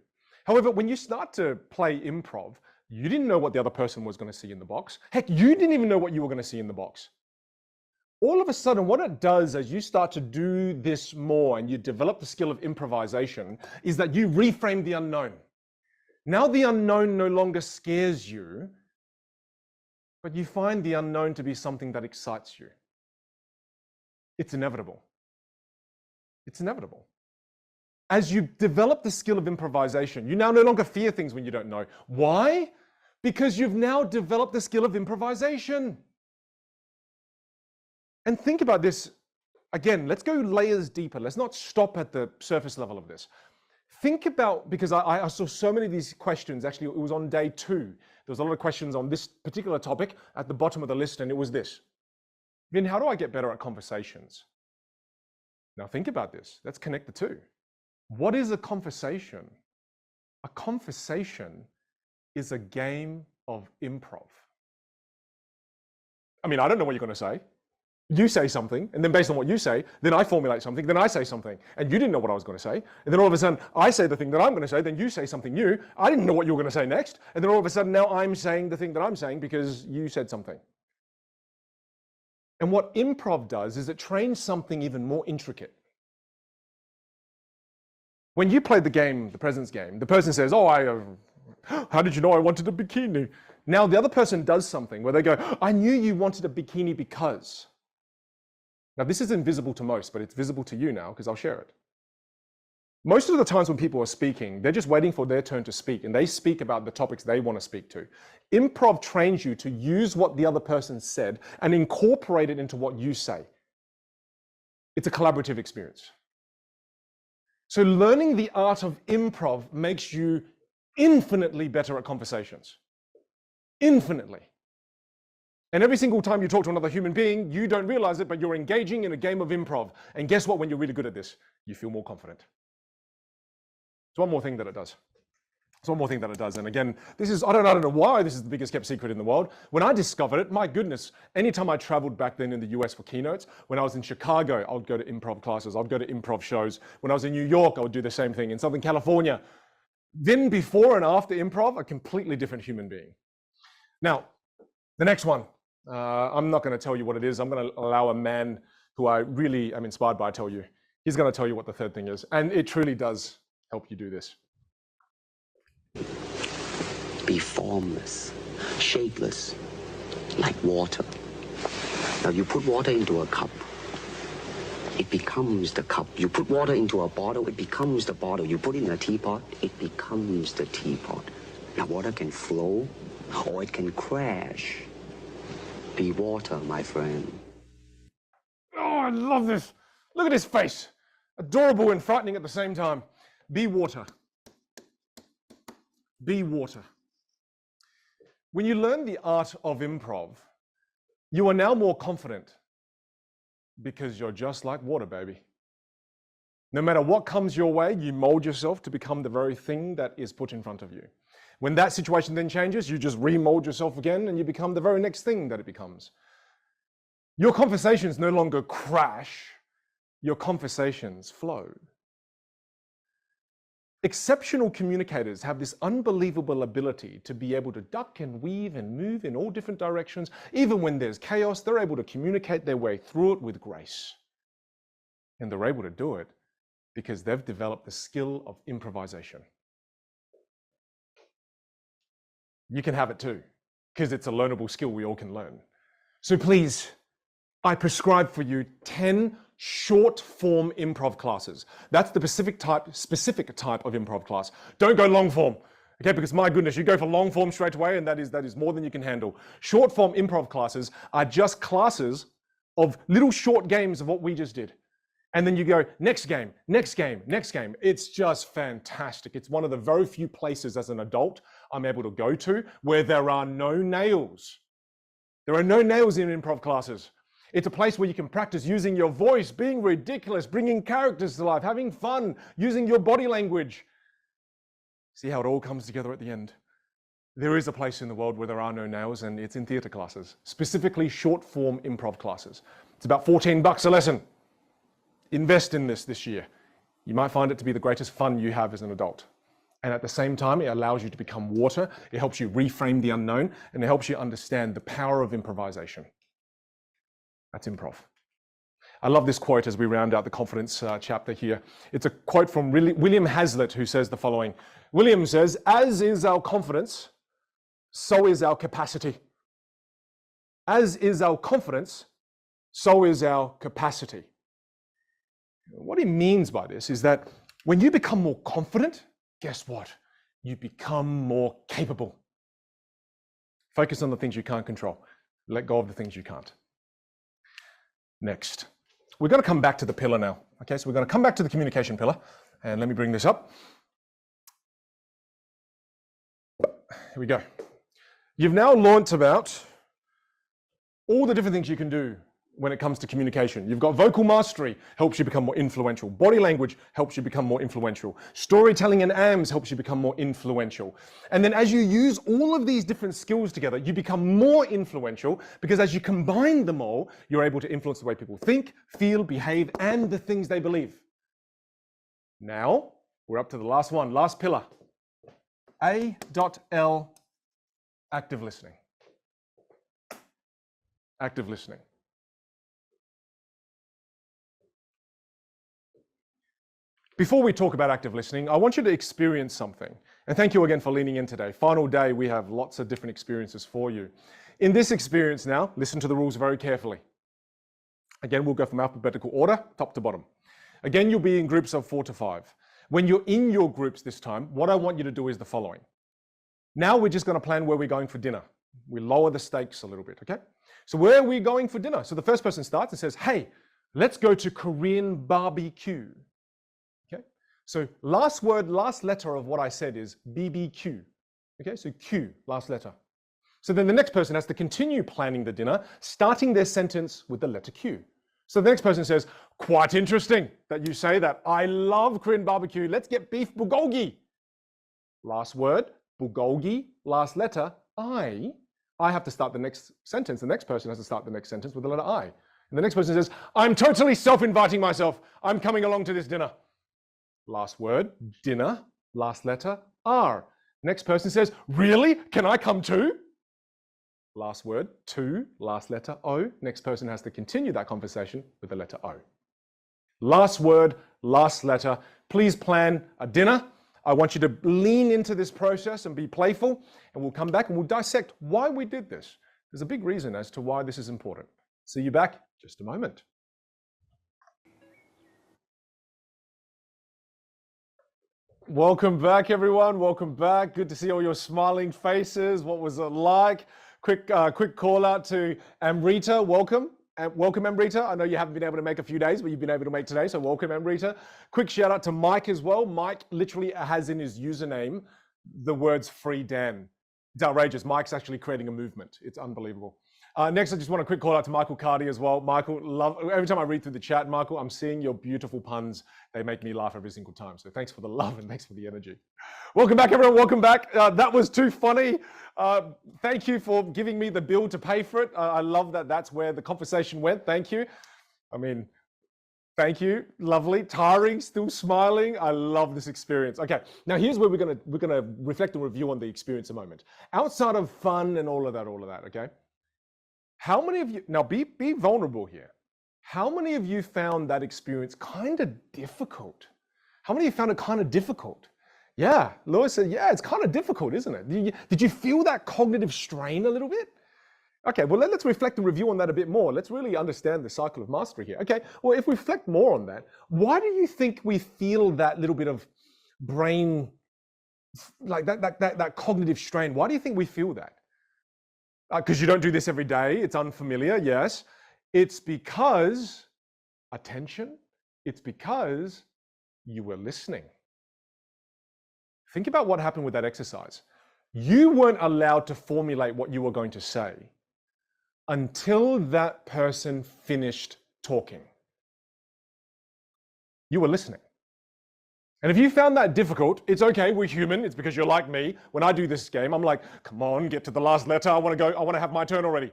However, when you start to play improv, you didn't know what the other person was going to see in the box. Heck, you didn't even know what you were going to see in the box. All of a sudden, what it does as you start to do this more and you develop the skill of improvisation is that you reframe the unknown. Now the unknown no longer scares you, but you find the unknown to be something that excites you. It's inevitable. It's inevitable. As you develop the skill of improvisation, you now no longer fear things when you don't know. Why? Because you've now developed the skill of improvisation. And think about this, again, let's go layers deeper. Let's not stop at the surface level of this. Think about, because I saw so many of these questions, actually it was on day 2. There was a lot of questions on this particular topic at the bottom of the list, and it was this. Vin, how do I get better at conversations? Now think about this, let's connect the two. What is a conversation? A conversation is a game of improv. I mean, I don't know what you're going to say. You say something, and then based on what you say, then I formulate something, then I say something, and you didn't know what I was going to say, and then all of a sudden I say the thing that I'm going to say, then you say something new, I didn't know what you were going to say next, and then all of a sudden now I'm saying the thing that I'm saying because you said something. And what improv does is it trains something even more intricate. When you play the game, the presence game, the person says, oh, how did you know I wanted a bikini? Now the other person does something where they go, I knew you wanted a bikini because. Now this is invisible to most, but it's visible to you now because I'll share it. Most of the times when people are speaking, they're just waiting for their turn to speak, and they speak about the topics they want to speak to. Improv trains you to use what the other person said and incorporate it into what you say. It's a collaborative experience. So learning the art of improv makes you infinitely better at conversations. Infinitely. And every single time you talk to another human being, you don't realize it, but you're engaging in a game of improv. And guess what? When you're really good at this, you feel more confident. It's one more thing that it does. It's one more thing that it does. And again, this is, I don't know why this is the biggest kept secret in the world. When I discovered it, my goodness, anytime I traveled back then in the US for keynotes, when I was in Chicago, I would go to improv classes. I'd go to improv shows. When I was in New York, I would do the same thing. In Southern California, then before and after improv, a completely different human being. Now, the next one. I'm not going to tell you what it is. I'm going to allow a man who I really am inspired by tell you. He's going to tell you what the third thing is. And it truly does help you do this. Be formless, shapeless, like water. Now you put water into a cup, it becomes the cup. You put water into a bottle, it becomes the bottle. You put it in a teapot, it becomes the teapot. Now water can flow or it can crash. Be water, my friend. Oh, I love this. Look at his face. Adorable and frightening at the same time. Be water. Be water. When you learn the art of improv, you are now more confident because you're just like water, baby. No matter what comes your way, you mold yourself to become the very thing that is put in front of you. When that situation then changes, you just remold yourself again and you become the very next thing that it becomes. Your conversations no longer crash, your conversations flow. Exceptional communicators have this unbelievable ability to be able to duck and weave and move in all different directions. Even when there's chaos, they're able to communicate their way through it with grace. And they're able to do it because they've developed the skill of improvisation. You can have it too, because it's a learnable skill we all can learn. So please, I prescribe for you 10 short form improv classes. That's the specific type of improv class. Don't go long form, okay? Because my goodness, you go for long form straight away and that is more than you can handle. Short form improv classes are just classes of little short games of what we just did. And then you go, next game, next game, next game. It's just fantastic. It's one of the very few places as an adult I'm able to go to where there are no nails. There are no nails in improv classes. It's a place where you can practice using your voice, being ridiculous, bringing characters to life, having fun, using your body language. See how it all comes together at the end? There is a place in the world where there are no nails, and it's in theatre classes, specifically short form improv classes. It's about $14 a lesson. Invest in this year. You might find it to be the greatest fun you have as an adult. And at the same time, it allows you to become water. It helps you reframe the unknown, and it helps you understand the power of improvisation. That's improv. I love this quote as we round out the confidence chapter here. It's a quote from William Hazlitt, who says the following. William says, "As is our confidence, so is our capacity. As is our confidence, so is our capacity." What he means by this is that when you become more confident, guess what? You become more capable. Focus on the things you can't control. Let go of the things you can't. Next, we're going to come back to the pillar now. Okay, so we're going to come back to the communication pillar. And let me bring this up. Here we go. You've now learnt about all the different things you can do when it comes to communication. You've got vocal mastery, helps you become more influential. Body language helps you become more influential. Storytelling and AMS helps you become more influential. And then as you use all of these different skills together, you become more influential, because as you combine them all, you're able to influence the way people think, feel, behave, and the things they believe. Now, we're up to the last one, last pillar. A.L, active listening. Active listening. Before we talk about active listening, I want you to experience something. And thank you again for leaning in today. Final day, we have lots of different experiences for you. In this experience now, listen to the rules very carefully. Again, we'll go from alphabetical order, top to bottom. Again, you'll be in groups of 4 to 5. When you're in your groups this time, what I want you to do is the following. Now we're just going to plan where we're going for dinner. We lower the stakes a little bit, okay? So where are we going for dinner? So the first person starts and says, "Hey, let's go to Korean barbecue." So last word, last letter of what I said is BBQ. Okay, so Q, last letter. So then the next person has to continue planning the dinner, starting their sentence with the letter Q. So the next person says, "Quite interesting that you say that. I love Korean barbecue. Let's get beef bulgogi." Last word, bulgogi, last letter, I. I have to start the next sentence. The next person has to start the next sentence with the letter I. And the next person says, "I'm totally self-inviting myself. I'm coming along to this dinner." Last word, dinner, last letter, R. Next person says, "Really? Can I come too?" Last word, to, last letter, O. Next person has to continue that conversation with the letter O. Last word, last letter. Please plan a dinner. I want you to lean into this process and be playful, and we'll come back and we'll dissect why we did this. There's a big reason as to why this is important. See you back in just a moment. Welcome back, everyone. Welcome back. Good to see all your smiling faces. What was it like? Quick call out to Amrita. Welcome. Welcome, Amrita. I know you haven't been able to make a few days, but you've been able to make today. So welcome, Amrita. Quick shout out to Mike as well. Mike literally has in his username the words "Free Dan." It's outrageous. Mike's actually creating a movement. It's unbelievable. Next, I just want a quick call out to Michael Cardi as well. Michael, every time I read through the chat, Michael, I'm seeing your beautiful puns. They make me laugh every single time. So thanks for the love and thanks for the energy. Welcome back, everyone. Welcome back. That was too funny. Thank you for giving me the bill to pay for it. I love that that's where the conversation went. Thank you. I mean, thank you. Lovely. Tiring, still smiling. I love this experience. Okay, now here's where we're gonna reflect and review on the experience a moment. Outside of fun and all of that, okay? How many of you, now be vulnerable here. How many of you found that experience kind of difficult? How many of you found it kind of difficult? Yeah, Lewis said, yeah, it's kind of difficult, isn't it? Did you feel that cognitive strain a little bit? Okay, well, let's reflect and review on that a bit more. Let's really understand the cycle of mastery here. Okay, well, if we reflect more on that, why do you think we feel that little bit of brain, like that cognitive strain? Why do you think we feel that? Because you don't do this every day. It's unfamiliar, yes. It's because, attention, it's because you were listening. Think about what happened with that exercise. You weren't allowed to formulate what you were going to say until that person finished talking. You were listening. And if you found that difficult, it's okay, we're human. It's because you're like me. When I do this game, I'm like, come on, get to the last letter. I want to go, I want to have my turn already.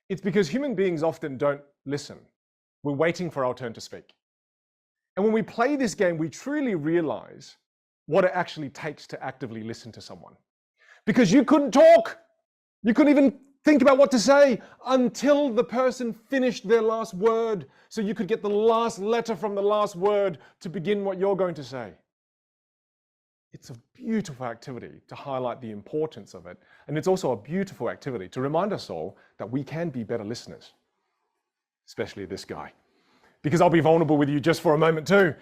It's because human beings often don't listen. We're waiting for our turn to speak. And when we play this game, we truly realize what it actually takes to actively listen to someone. Because you couldn't talk. You couldn't even think about what to say until the person finished their last word. So you could get the last letter from the last word to begin what you're going to say. It's a beautiful activity to highlight the importance of it. And it's also a beautiful activity to remind us all that we can be better listeners, especially this guy. Because I'll be vulnerable with you just for a moment too.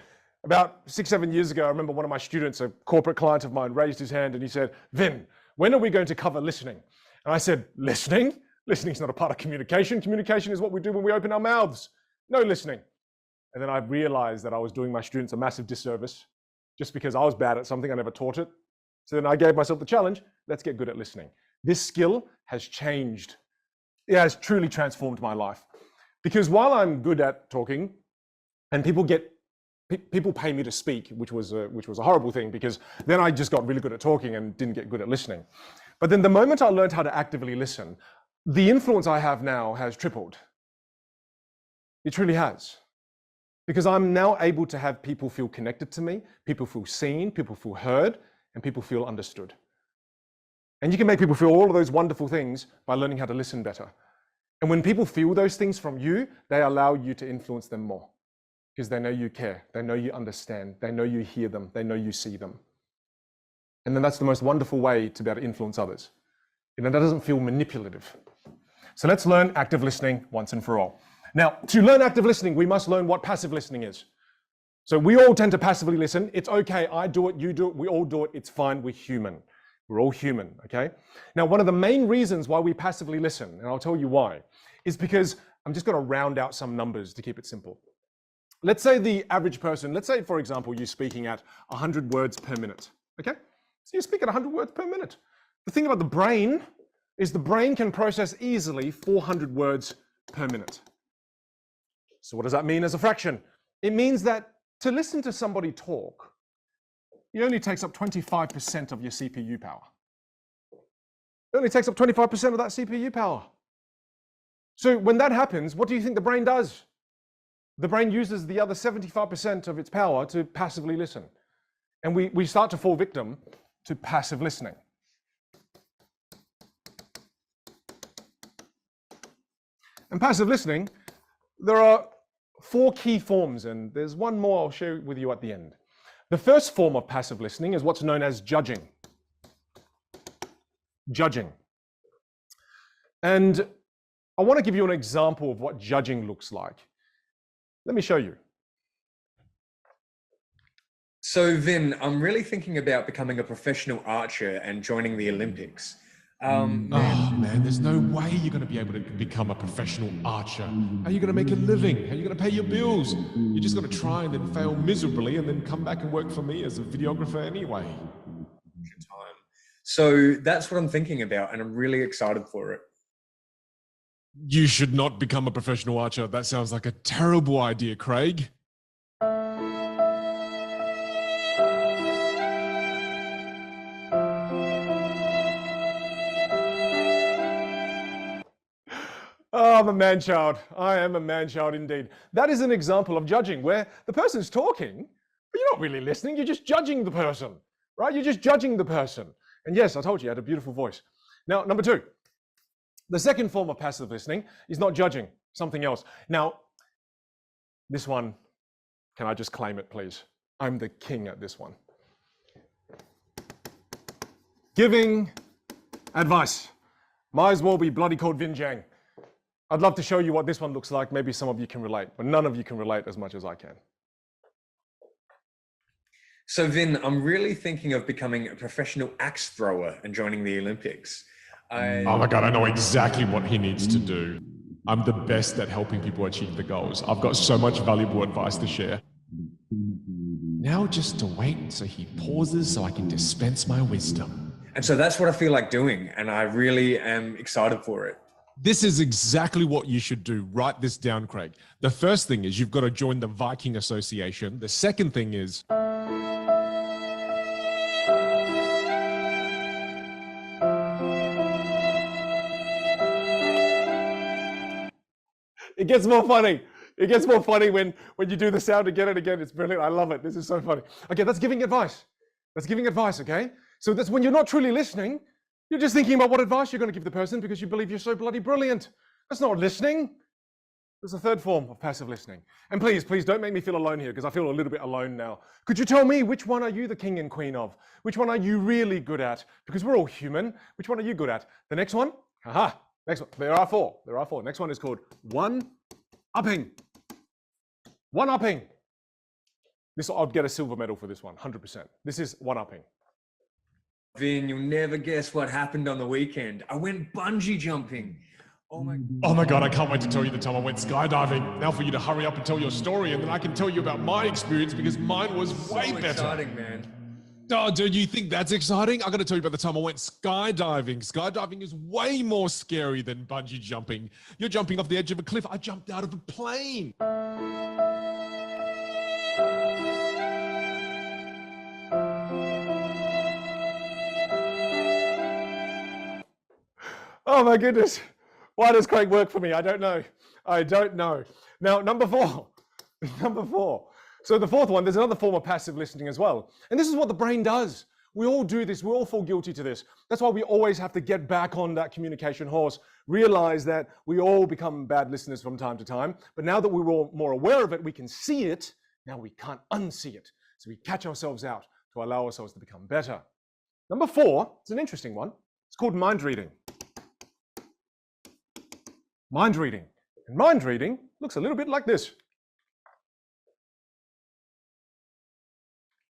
About 6, 7 years ago, I remember one of my students, a corporate client of mine, raised his hand and he said, Vin, when are we going to cover listening? And I said, listening? Listening is not a part of communication. Communication is what we do when we open our mouths. No listening. And then I realized that I was doing my students a massive disservice just because I was bad at something, I never taught it. So then I gave myself the challenge, let's get good at listening. This skill has changed. It has truly transformed my life. Because while I'm good at talking, and people pay me to speak, which was a horrible thing, because then I just got really good at talking and didn't get good at listening. But then the moment I learned how to actively listen, the influence I have now has tripled. It truly has. Because I'm now able to have people feel connected to me, people feel seen, people feel heard, and people feel understood. And you can make people feel all of those wonderful things by learning how to listen better. And when people feel those things from you, they allow you to influence them more. Because they know you care, they know you understand, they know you hear them, they know you see them. And then that's the most wonderful way to be able to influence others. You know, that doesn't feel manipulative. So let's learn active listening once and for all. Now, to learn active listening, we must learn what passive listening is. So we all tend to passively listen. It's okay, I do it, you do it, we all do it, it's fine, we're human. We're all human, okay? Now, one of the main reasons why we passively listen, and I'll tell you why, is because I'm just gonna round out some numbers to keep it simple. Let's say the average person, let's say, for example, you're speaking at 100 words per minute, okay? So you speak at 100 words per minute. The thing about the brain is the brain can process easily 400 words per minute. So what does that mean as a fraction? It means that to listen to somebody talk, it only takes up 25% of your CPU power. It only takes up 25% of that CPU power. So when that happens, what do you think the brain does? The brain uses the other 75% of its power to passively listen. And we start to fall victim to passive listening. And passive listening, there are 4 key forms, and there's one more I'll share with you at the end. The first form of passive listening is what's known as judging. Judging. And I want to give you an example of what judging looks like. Let me show you. So Vin, I'm really thinking about becoming a professional archer and joining the Olympics. Oh man, there's no way you're going to be able to become a professional archer. How are you going to make a living? How are you going to pay your bills? You're just going to try and then fail miserably and then come back and work for me as a videographer anyway. So that's what I'm thinking about, and I'm really excited for it. You should not become a professional archer. That sounds like a terrible idea, Craig. Oh, I'm a man-child. I am a man-child indeed. That is an example of judging where the person's talking, but you're not really listening. You're just judging the person, right? You're just judging the person. And yes, I told you, you had a beautiful voice. Now, number 2, the second form of passive listening is not judging, something else. Now, this one, can I just claim it, please? I'm the king at this one. Giving advice. Might as well be bloody called Vinh Giang. I'd love to show you what this one looks like. Maybe some of you can relate, but none of you can relate as much as I can. So Vin, I'm really thinking of becoming a professional axe thrower and joining the Olympics. Oh my God, I know exactly what he needs to do. I'm the best at helping people achieve the goals. I've got so much valuable advice to share. Now just to wait so he pauses so I can dispense my wisdom. And so that's what I feel like doing, and I really am excited for it. This is exactly what you should do. Write this down, Craig. The first thing is you've got to join the Viking Association. The second thing is It gets more funny. It gets more funny when you do the sound again and again. It's brilliant. I love it. This is so funny. Okay, that's giving advice. That's giving advice, okay? So that's when you're not truly listening. You're just thinking about what advice you're going to give the person because you believe you're so bloody brilliant. That's not listening. There's a third form of passive listening. And please don't make me feel alone here because I feel a little bit alone now. Could you tell me which one are you the king and queen of? Which one are you really good at? Because we're all human. Which one are you good at? The next one? Aha. Next one. There are four. Next one is called one-upping. One-upping. I'll get a silver medal for this one, 100%. This is one-upping. Vin, you'll never guess what happened on the weekend. I went bungee jumping. Oh my God, I can't wait to tell you the time I went skydiving. Now for you to hurry up and tell your story, and then I can tell you about my experience because mine was way better. Exciting, man. Oh, do you think that's exciting? I got to tell you about the time I went skydiving. Skydiving is way more scary than bungee jumping. You're jumping off the edge of a cliff. I jumped out of a plane. Oh my goodness. Why does Craig work for me? I don't know. Now, number four. So the fourth one, there's another form of passive listening as well. And this is what the brain does. We all do this. We all fall guilty to this. That's why we always have to get back on that communication horse, realize that we all become bad listeners from time to time. But now that we're all more aware of it, we can see it. Now we can't unsee it. So we catch ourselves out to allow ourselves to become better. Number four, it's an interesting one. It's called mind reading. Mind reading. And mind reading looks a little bit like this.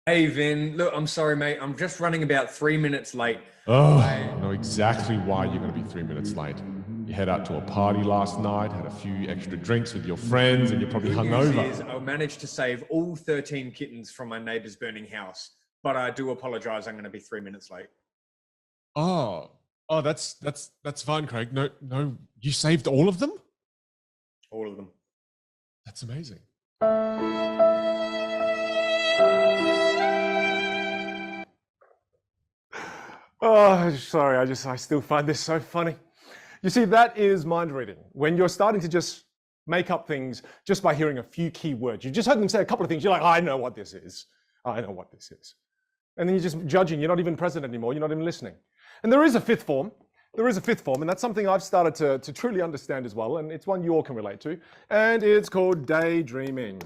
Hey, Vin. Look, I'm sorry, mate. I'm just running about 3 minutes late. Oh, I know exactly why you're going to be 3 minutes late. You head out to a party last night, had a few extra drinks with your friends, and you're probably The news hungover. is I managed to save all 13 kittens from my neighbor's burning house. But I do apologize. I'm going to be 3 minutes late. Oh, that's fine, Craig. No, you saved all of them? All of them. That's amazing. Oh, sorry, I still find this so funny. You see, that is mind reading. When you're starting to just make up things just by hearing a few key words. You just heard them say a couple of things. You're like, I know what this is. I know what this is. And then you're just judging. You're not even present anymore. You're not even listening. And there is a fifth form. And that's something I've started to truly understand as well. And it's one you all can relate to. And it's called daydreaming.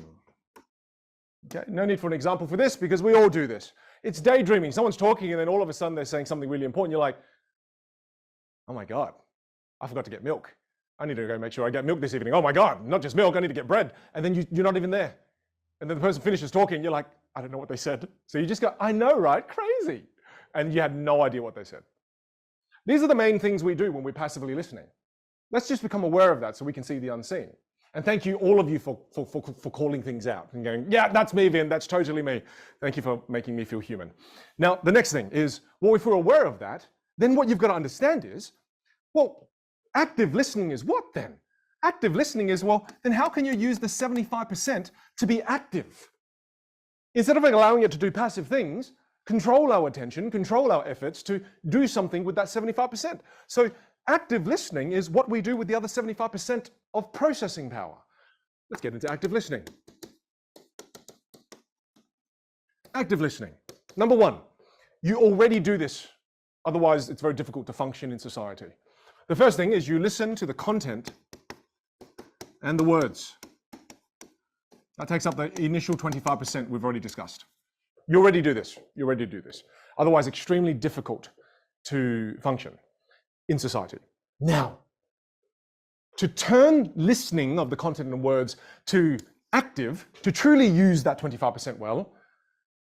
Okay, no need for an example for this because we all do this. It's daydreaming. Someone's talking and then all of a sudden they're saying something really important. You're like, oh my God, I forgot to get milk. I need to go make sure I get milk this evening. Oh my God, not just milk, I need to get bread. And then you're not even there. And then the person finishes talking, you're like, I don't know what they said. So you just go, I know, right? Crazy. And you had no idea what they said. These are the main things we do when we're passively listening. Let's just become aware of that so we can see the unseen. And thank you, all of you, for calling things out and going, yeah, that's me, Vin, that's totally me. Thank you for making me feel human. Now, the next thing is, well, if we're aware of that, then what you've got to understand is, well, active listening is what then? Active listening is, well, then how can you use the 75% to be active? Instead of allowing it to do passive things, control our attention, control our efforts to do something with that 75%. So active listening is what we do with the other 75% of processing power. Let's get into active listening. Active listening. Number one, you already do this. Otherwise, it's very difficult to function in society. The first thing is you listen to the content and the words. That takes up the initial 25% we've already discussed. You already do this. Otherwise, extremely difficult to function in society. Now, to turn listening of the content and words to active, to truly use that 25% well,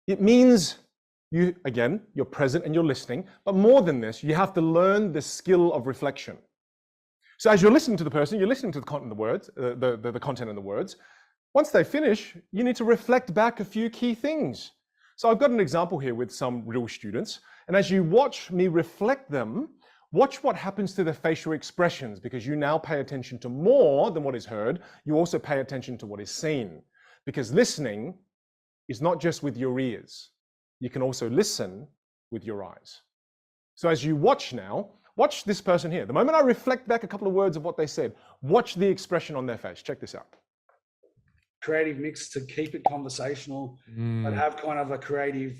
it means you're present and you're listening, but more than this, you have to learn the skill of reflection. So as you're listening to the person, you're listening to the content and the words, the content and the words. Once they finish, you need to reflect back a few key things. So I've got an example here with some real students, and as you watch me reflect them, watch what happens to their facial expressions, because you now pay attention to more than what is heard. You also pay attention to what is seen, because listening is not just with your ears. You can also listen with your eyes. So as you watch now, Watch this person here. The moment I reflect back a couple of words of what they said, watch the expression on their face. Check this out. Creative mix to keep it conversational, but have kind of a creative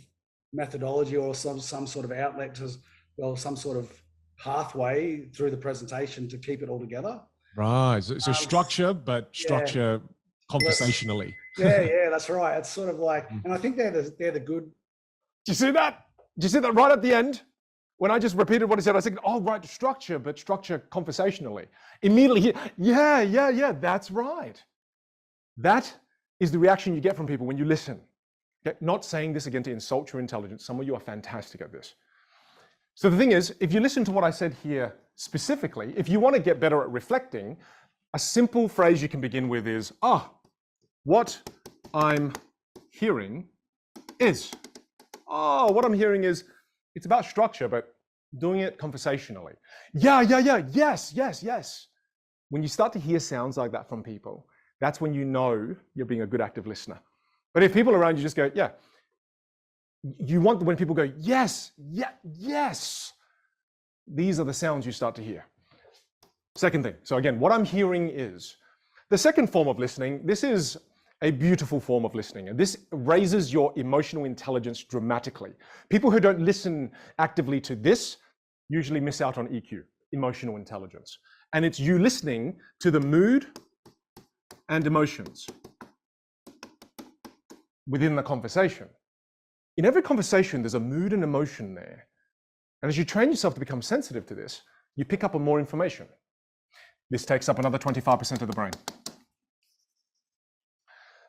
methodology or some sort of outlet to, well, some sort of pathway through the presentation to keep it all together. Right. So structure, but structure conversationally. Yeah, that's right. It's sort of like, and I think they're the good. Do you see that? Do you see that right at the end? When I just repeated what he said, I said, oh, right, structure, but structure conversationally. Immediately, yeah, that's right. That is the reaction you get from people when you listen. Okay? Not saying this again to insult your intelligence. Some of you are fantastic at this. So the thing is, if you listen to what I said here specifically, if you want to get better at reflecting, a simple phrase you can begin with is, what I'm hearing is. What I'm hearing is, it's about structure, but doing it conversationally. Yeah, yes. When you start to hear sounds like that from people, that's when you know you're being a good active listener. But if people around you just go, yeah, you want when people go, yes, these are the sounds you start to hear. Second thing, so again, what I'm hearing is, the second form of listening, this is a beautiful form of listening, and this raises your emotional intelligence dramatically. People who don't listen actively to this usually miss out on EQ, emotional intelligence. And it's you listening to the mood and emotions within the conversation. In every conversation, there's a mood and emotion there. And as you train yourself to become sensitive to this, you pick up on more information. This takes up another 25% of the brain.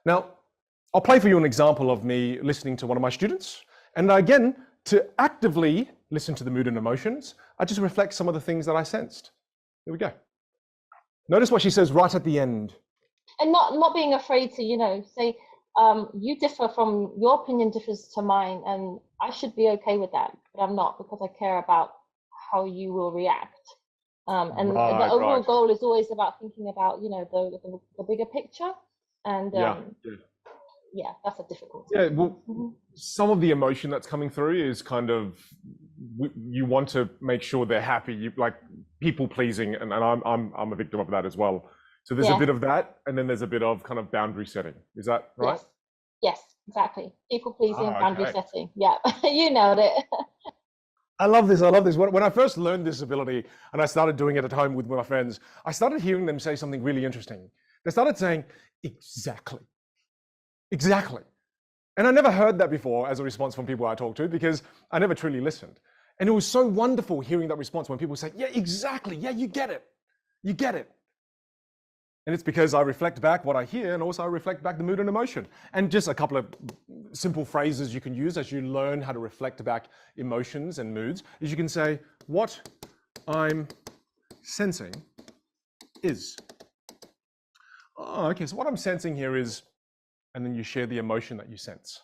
Now, I'll play for you an example of me listening to one of my students. And again, to actively listen to the mood and emotions, I just reflect some of the things that I sensed. Here we go. Notice what she says right at the end. And not being afraid to, say, you differ from, your opinion differs to mine, and I should be okay with that, but I'm not, because I care about how you will react. And the overall goal is always about thinking about, the bigger picture. And yeah, that's a difficult. Yeah, well, some of the emotion that's coming through is kind of, you want to make sure they're happy. You like people pleasing, and I'm a victim of that as well. So there's a bit of that, and then there's a bit of kind of boundary setting. Is that right? Yes, exactly. People pleasing, boundary setting. Yeah, you nailed it. I love this. When I first learned this ability and I started doing it at home with my friends, I started hearing them say something really interesting. They started saying, exactly. And I never heard that before as a response from people I talked to, because I never truly listened. And it was so wonderful hearing that response when people say, yeah, exactly. Yeah, you get it. And it's because I reflect back what I hear, and also I reflect back the mood and emotion. And just a couple of simple phrases you can use as you learn how to reflect back emotions and moods is you can say, what I'm sensing is. Okay, so what I'm sensing here is, and then you share the emotion that you sense.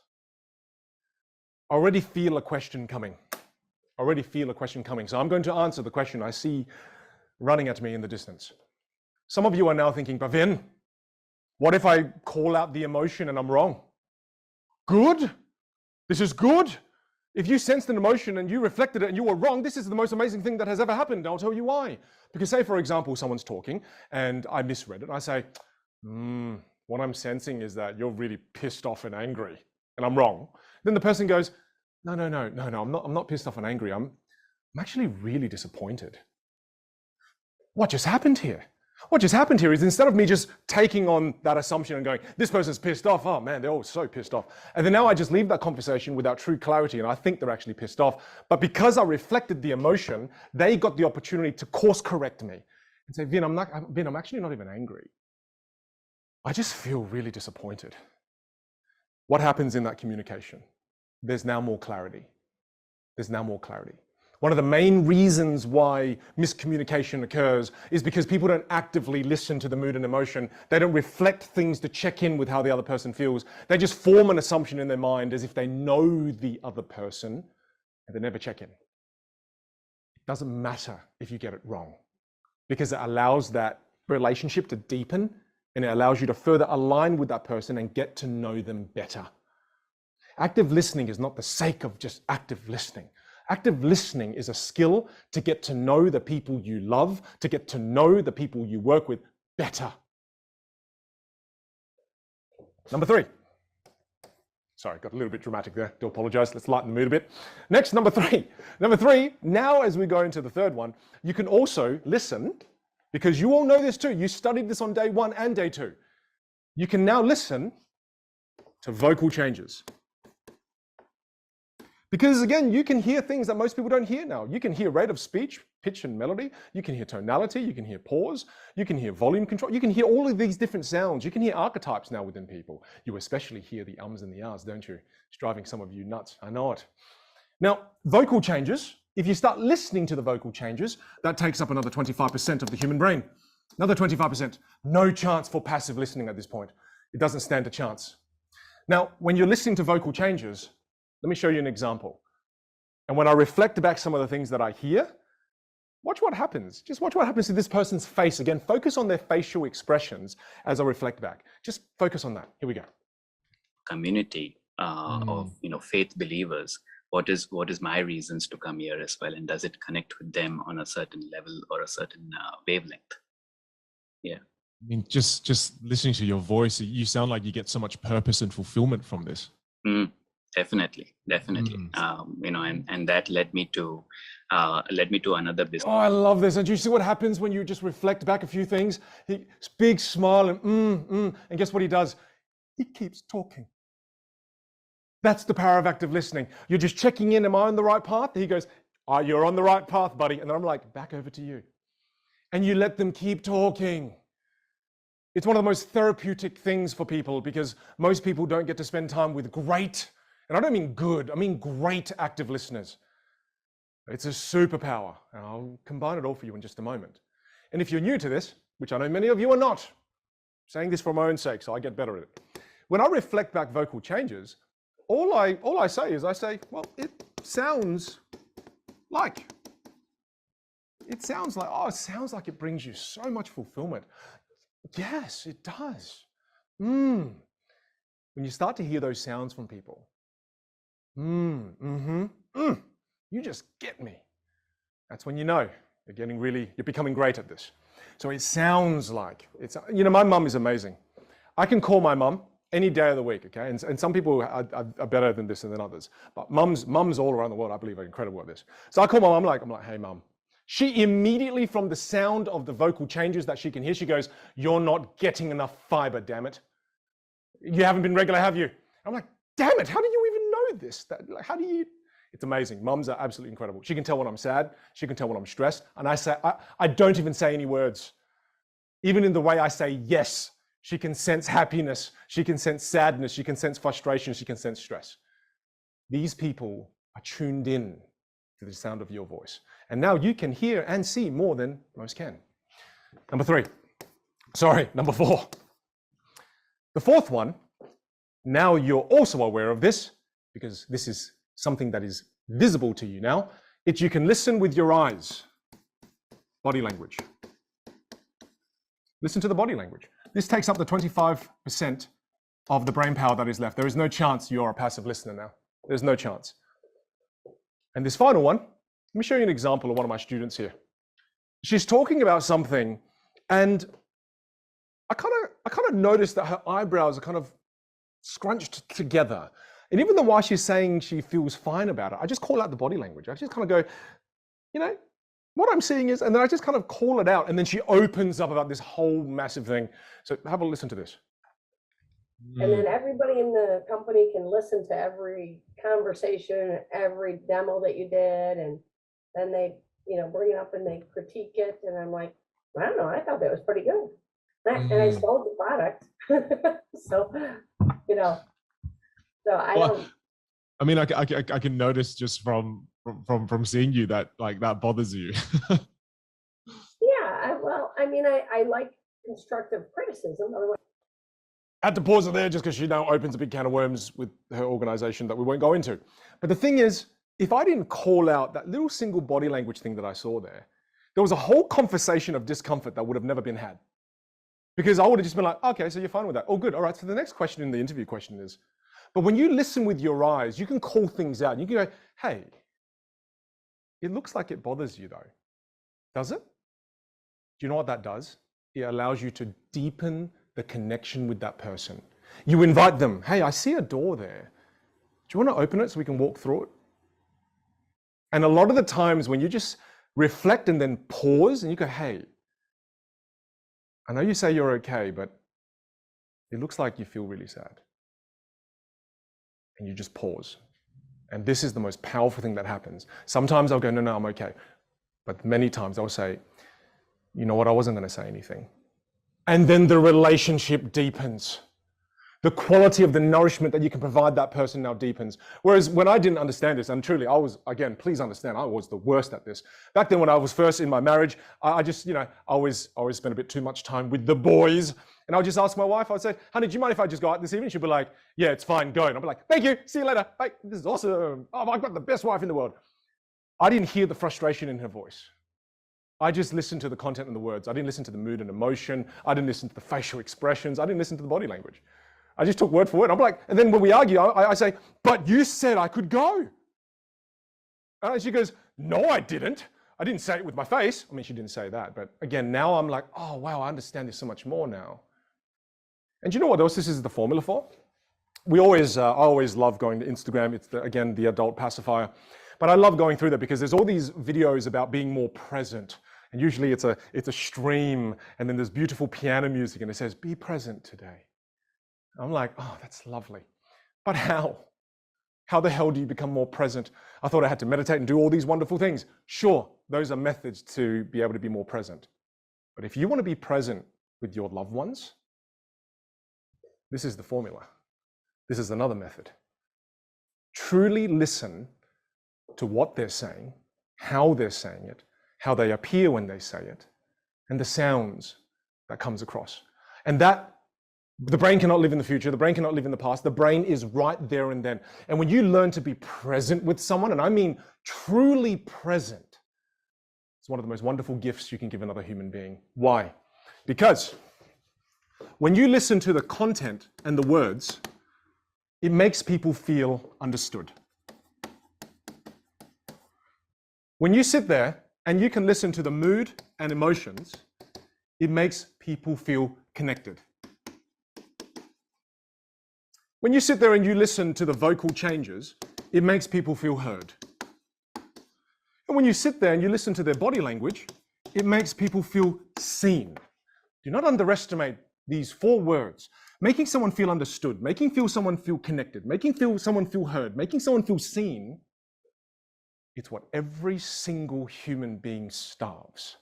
I already feel a question coming. So I'm going to answer the question I see running at me in the distance. Some of you are now thinking, but Vin, what if I call out the emotion and I'm wrong? Good? This is good? If you sensed an emotion and you reflected it and you were wrong, this is the most amazing thing that has ever happened. I'll tell you why. Because say, for example, someone's talking and I misread it. And I say, what I'm sensing is that you're really pissed off and angry, and I'm wrong. Then the person goes, no, I'm not pissed off and angry. I'm actually really disappointed. What just happened here? What just happened here is, instead of me just taking on that assumption and going, this person's pissed off, oh man, they're all so pissed off. And then now I just leave that conversation without true clarity and I think they're actually pissed off. But because I reflected the emotion, they got the opportunity to course correct me and say, Vin, I'm actually not even angry. I just feel really disappointed. What happens in that communication? There's now more clarity. One of the main reasons why miscommunication occurs is because people don't actively listen to the mood and emotion. They don't reflect things to check in with how the other person feels. They just form an assumption in their mind as if they know the other person, and they never check in. It doesn't matter if you get it wrong, because it allows that relationship to deepen, and it allows you to further align with that person and get to know them better. Active listening is not the sake of just active listening. Active listening is a skill to get to know the people you love, to get to know the people you work with better. Number 3. Sorry, got a little bit dramatic there. Do apologize. Let's lighten the mood a bit. Next, number 3. Number 3, now as we go into the third one, you can also listen, because you all know this too. You studied this on day 1 and day 2. You can now listen to vocal changes. Because again, you can hear things that most people don't hear now. You can hear rate of speech, pitch and melody. You can hear tonality. You can hear pause. You can hear volume control. You can hear all of these different sounds. You can hear archetypes now within people. You especially hear the ums and the ahs, don't you? It's driving some of you nuts. I know it. Now, vocal changes, if you start listening to the vocal changes, that takes up another 25% of the human brain. Another 25%. No chance for passive listening at this point. It doesn't stand a chance. Now, when you're listening to vocal changes, let me show you an example. And when I reflect back some of the things that I hear, watch what happens. Just watch what happens to this person's face. Again, focus on their facial expressions as I reflect back. Just focus on that. Here we go. Community of faith believers. What is my reasons to come here as well, and does it connect with them on a certain level or a certain wavelength? Yeah. I mean, just listening to your voice, you sound like you get so much purpose and fulfillment from this. Definitely. And that led me to another business. Oh, I love this. And do you see what happens when you just reflect back a few things? Big smile and and guess what he does? He keeps talking. That's the power of active listening. You're just checking in, am I on the right path? He goes, oh, you're on the right path, buddy. And then I'm like, back over to you. And you let them keep talking. It's one of the most therapeutic things for people, because most people don't get to spend time with great, and I don't mean good, I mean great active listeners. It's a superpower, and I'll combine it all for you in just a moment. And if you're new to this, which I know many of you are not, I'm saying this for my own sake, so I get better at it. When I reflect back vocal changes, all I say is, well, it sounds like, it sounds like it brings you so much fulfillment. Yes, it does. When you start to hear those sounds from people, you just get me. That's when you know you're becoming great at this. So it sounds like, my mum is amazing. I can call my mum any day of the week, okay? And some people are better than this than others. But mums all around the world, I believe, are incredible at this. So I call my mum, I'm like, hey, mum. She immediately, from the sound of the vocal changes that she can hear, she goes, you're not getting enough fiber, damn it. You haven't been regular, have you? I'm like, damn it, how do you even know this? It's amazing. Mums are absolutely incredible. She can tell when I'm sad. She can tell when I'm stressed. And I don't even say any words. Even in the way I say yes, she can sense happiness. She can sense sadness. She can sense frustration. She can sense stress. These people are tuned in to the sound of your voice. And now you can hear and see more than most can. Number 4. The fourth one, now you're also aware of this, because this is something that is visible to you now. It's you can listen with your eyes. Body language. Listen to the body language. This takes up the 25% of the brain power that is left. There is no chance you're a passive listener now. There's no chance. And this final one, let me show you an example of one of my students here. She's talking about something, and I kind of noticed that her eyebrows are kind of scrunched together. And even though while she's saying she feels fine about it, I just call out the body language. I just kind of go, what I'm seeing is, and then I just kind of call it out, and then she opens up about this whole massive thing. So have a listen to this. And then everybody in the company can listen to every conversation, every demo that you did, and then they, bring it up and they critique it. And I'm like, I don't know, I thought that was pretty good. And I sold the product. So I don't. I mean, I can notice just from seeing you that that bothers you. Yeah, I like constructive criticism. Otherwise, I had to pause it there just because she now opens a big can of worms with her organization that we won't go into. But the thing is, if I didn't call out that little single body language thing that I saw there was a whole conversation of discomfort that would have never been had. Because I would have just been like, okay, so you're fine with that. Oh, good. All right. So the next question in the interview question is, but when you listen with your eyes, you can call things out. You can go, hey, It looks like it bothers you though. Does it? Do you know what that does? It allows you to deepen the connection with that person. You invite them, hey, I see a door there. Do you want to open it so we can walk through it? And a lot of the times when you just reflect and then pause and you go, hey, I know you say you're okay, but it looks like you feel really sad. And you just pause. And this is the most powerful thing that happens. Sometimes I'll go, no, I'm okay. But many times I'll say, you know what, I wasn't going to say anything. And then the relationship deepens. The quality of the nourishment that you can provide that person now deepens. Whereas when I didn't understand this, and truly I was, again, please understand, I was the worst at this. Back then when I was first in my marriage, I just, I always spent a bit too much time with the boys. And I would just ask my wife, I'd say, honey, do you mind if I just go out this evening? She'd be like, yeah, it's fine, go. And I'd be like, thank you, see you later. Hey, this is awesome. Oh, I've got the best wife in the world. I didn't hear the frustration in her voice. I just listened to the content and the words. I didn't listen to the mood and emotion. I didn't listen to the facial expressions. I didn't listen to the body language. I just took word for word. I'm like, and then when we argue, I say, but you said I could go. And she goes, no, I didn't. I didn't say it with my face. I mean, she didn't say that. But again, now I'm like, oh, wow, I understand this so much more now. And you know what else this is the formula for? I always love going to Instagram. It's, again, the adult pacifier. But I love going through that because there's all these videos about being more present. And usually it's a stream, and then there's beautiful piano music, and it says, be present today. I'm like, oh, that's lovely. But how? How the hell do you become more present? I thought I had to meditate and do all these wonderful things. Sure, those are methods to be able to be more present. But if you want to be present with your loved ones, this is the formula. This is another method. Truly listen to what they're saying, how they're saying it, how they appear when they say it, and the sounds that comes across. And that, the brain cannot live in the future, the brain cannot live in the past, the brain is right there and then. And when you learn to be present with someone, and I mean truly present, it's one of the most wonderful gifts you can give another human being. Why? Because when you listen to the content and the words, it makes people feel understood. When you sit there and you can listen to the mood and emotions, it makes people feel connected. When you sit there and you listen to the vocal changes, it makes people feel heard. And when you sit there and you listen to their body language, it makes people feel seen. Do not underestimate these 4 words. Making someone feel understood, making someone feel connected, making someone feel heard, making someone feel seen. It's what every single human being starves.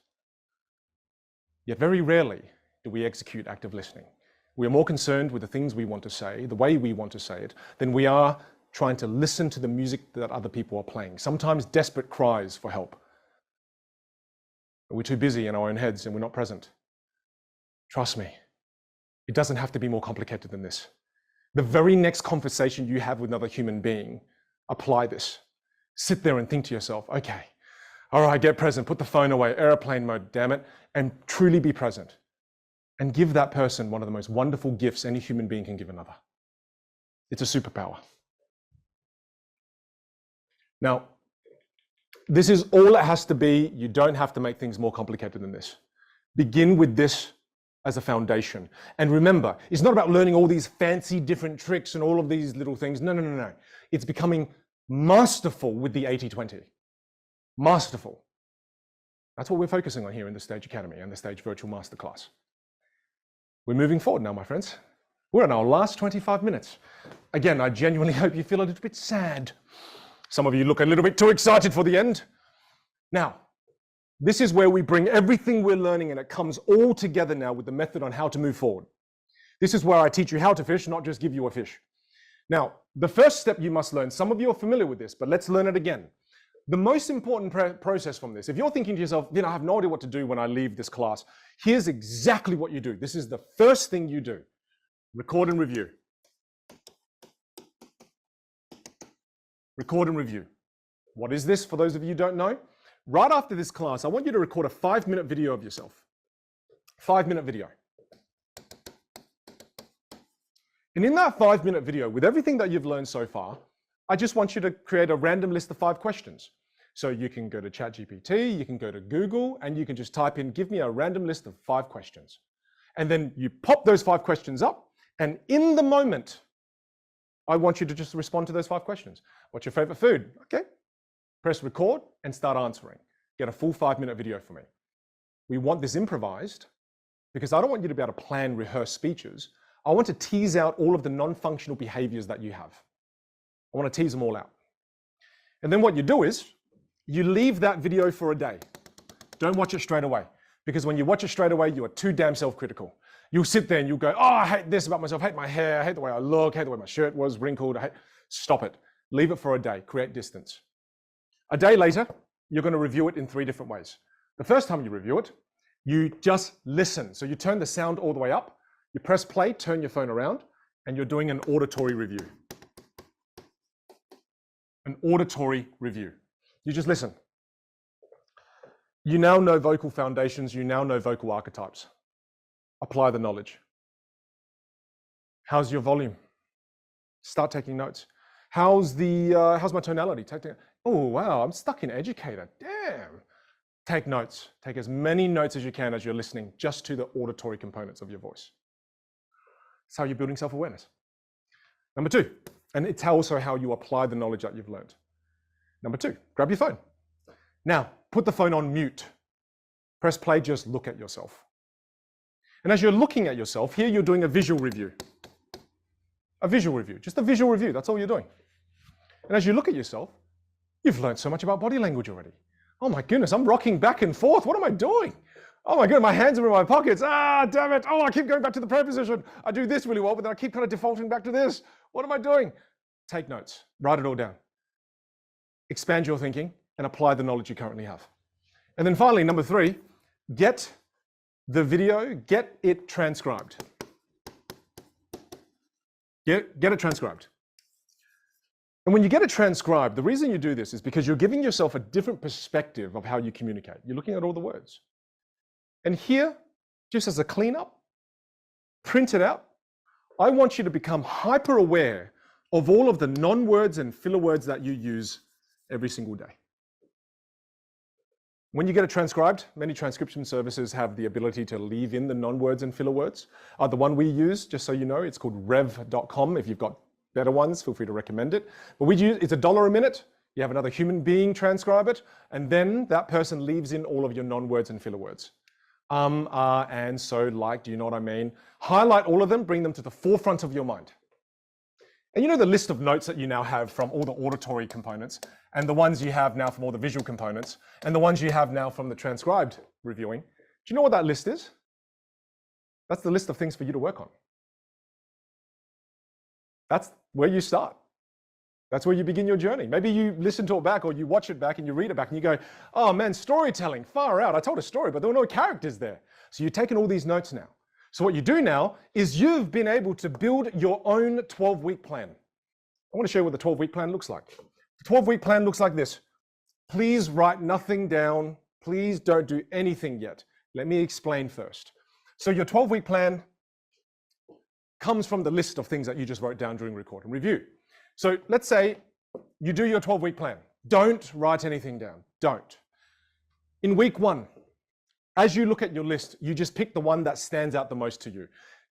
Yet very rarely do we execute active listening. We are more concerned with the things we want to say, the way we want to say it, than we are trying to listen to the music that other people are playing. Sometimes desperate cries for help. But we're too busy in our own heads and we're not present. Trust me, it doesn't have to be more complicated than this. The very next conversation you have with another human being, apply this. Sit there and think to yourself, okay, all right, get present, put the phone away, airplane mode, damn it, and truly be present. And give that person one of the most wonderful gifts any human being can give another. It's a superpower. Now, this is all it has to be. You don't have to make things more complicated than this. Begin with this as a foundation. And remember, it's not about learning all these fancy different tricks and all of these little things. No. It's becoming masterful with the 80-20. Masterful. That's what we're focusing on here in the Stage Academy and the Stage Virtual Masterclass. We're moving forward now, my friends. We're in our last 25 minutes. Again, I genuinely hope you feel a little bit sad. Some of you look a little bit too excited for the end. Now, this is where we bring everything we're learning and it comes all together now with the method on how to move forward. This is where I teach you how to fish, not just give you a fish. Now, the first step you must learn, some of you are familiar with this, but let's learn it again. The most important process from this, if you're thinking to yourself, I have no idea what to do when I leave this class, here's exactly what you do. This is the first thing you do. Record and review. Record and review. What is this for those of you who don't know? Right after this class, I want you to record a 5-minute video of yourself. 5-minute video. And in that 5-minute video, with everything that you've learned so far, I just want you to create a random list of 5 questions. So you can go to ChatGPT, you can go to Google, and you can just type in, give me a random list of 5 questions. And then you pop those 5 questions up, and in the moment, I want you to just respond to those 5 questions. What's your favorite food? Okay. Press record and start answering. Get a full 5-minute video for me. We want this improvised because I don't want you to be able to plan, rehearse speeches. I want to tease out all of the non-functional behaviors that you have. I want to tease them all out. And then what you do is you leave that video for a day. Don't watch it straight away, because when you watch it straight away, you are too damn self-critical. You'll sit there and you'll go, oh, I hate this about myself, I hate my hair, I hate the way I look, I hate the way my shirt was wrinkled. Stop it. Leave it for a day. Create distance. A day later, you're going to review it in 3 different ways. The first time you review it, you just listen. So you turn the sound all the way up, you press play, turn your phone around, and you're doing an auditory review. An auditory review. You just listen. You now know vocal foundations, you now know vocal archetypes. Apply the knowledge. How's your volume? Start taking notes. How's my tonality? Oh, wow, I'm stuck in educator. Damn. Take notes. Take as many notes as you can as you're listening just to the auditory components of your voice. That's how you're building self-awareness. Number 2, and it's also how you apply the knowledge that you've learned. Number 2, grab your phone. Now, put the phone on mute. Press play, just look at yourself. And as you're looking at yourself, here you're doing a visual review. A visual review, just a visual review, that's all you're doing. And as you look at yourself, you've learned so much about body language already. Oh my goodness, I'm rocking back and forth. What am I doing? Oh my goodness, my hands are in my pockets. Ah, damn it. Oh, I keep going back to the prayer position. I do this really well, but then I keep kind of defaulting back to this. What am I doing? Take notes, write it all down. Expand your thinking and apply the knowledge you currently have. And then finally, number 3, get the video, get it transcribed. Get it transcribed. And when you get it transcribed, the reason you do this is because you're giving yourself a different perspective of how you communicate. You're looking at all the words. And here, just as a cleanup, print it out. I want you to become hyper aware of all of the non-words and filler words that you use every single day. When you get it transcribed, many transcription services have the ability to leave in the non-words and filler words. The one we use, just so you know, it's called rev.com. If you've got better ones, feel free to recommend it. But it's $1 a minute. You have another human being transcribe it, and then that person leaves in all of your non-words and filler words. And so, like, do you know what I mean? Highlight all of them, bring them to the forefront of your mind. And you know the list of notes that you now have from all the auditory components, and the ones you have now from all the visual components, and the ones you have now from the transcribed reviewing. Do you know what that list is? That's the list of things for you to work on. That's where you start. That's where you begin your journey. Maybe you listen to it back, or you watch it back and you read it back and you go, oh man, storytelling, far out. I told a story, but there were no characters there. So you've taken all these notes now. So what you do now is you've been able to build your own 12-week plan. I want to show you what the 12-week plan looks like. The 12-week plan looks like this. Please write nothing down. Please don't do anything yet. Let me explain first. So your 12-week plan comes from the list of things that you just wrote down during record and review. So let's say you do your 12-week plan. Don't write anything down. Don't. In week 1, as you look at your list, you just pick the one that stands out the most to you.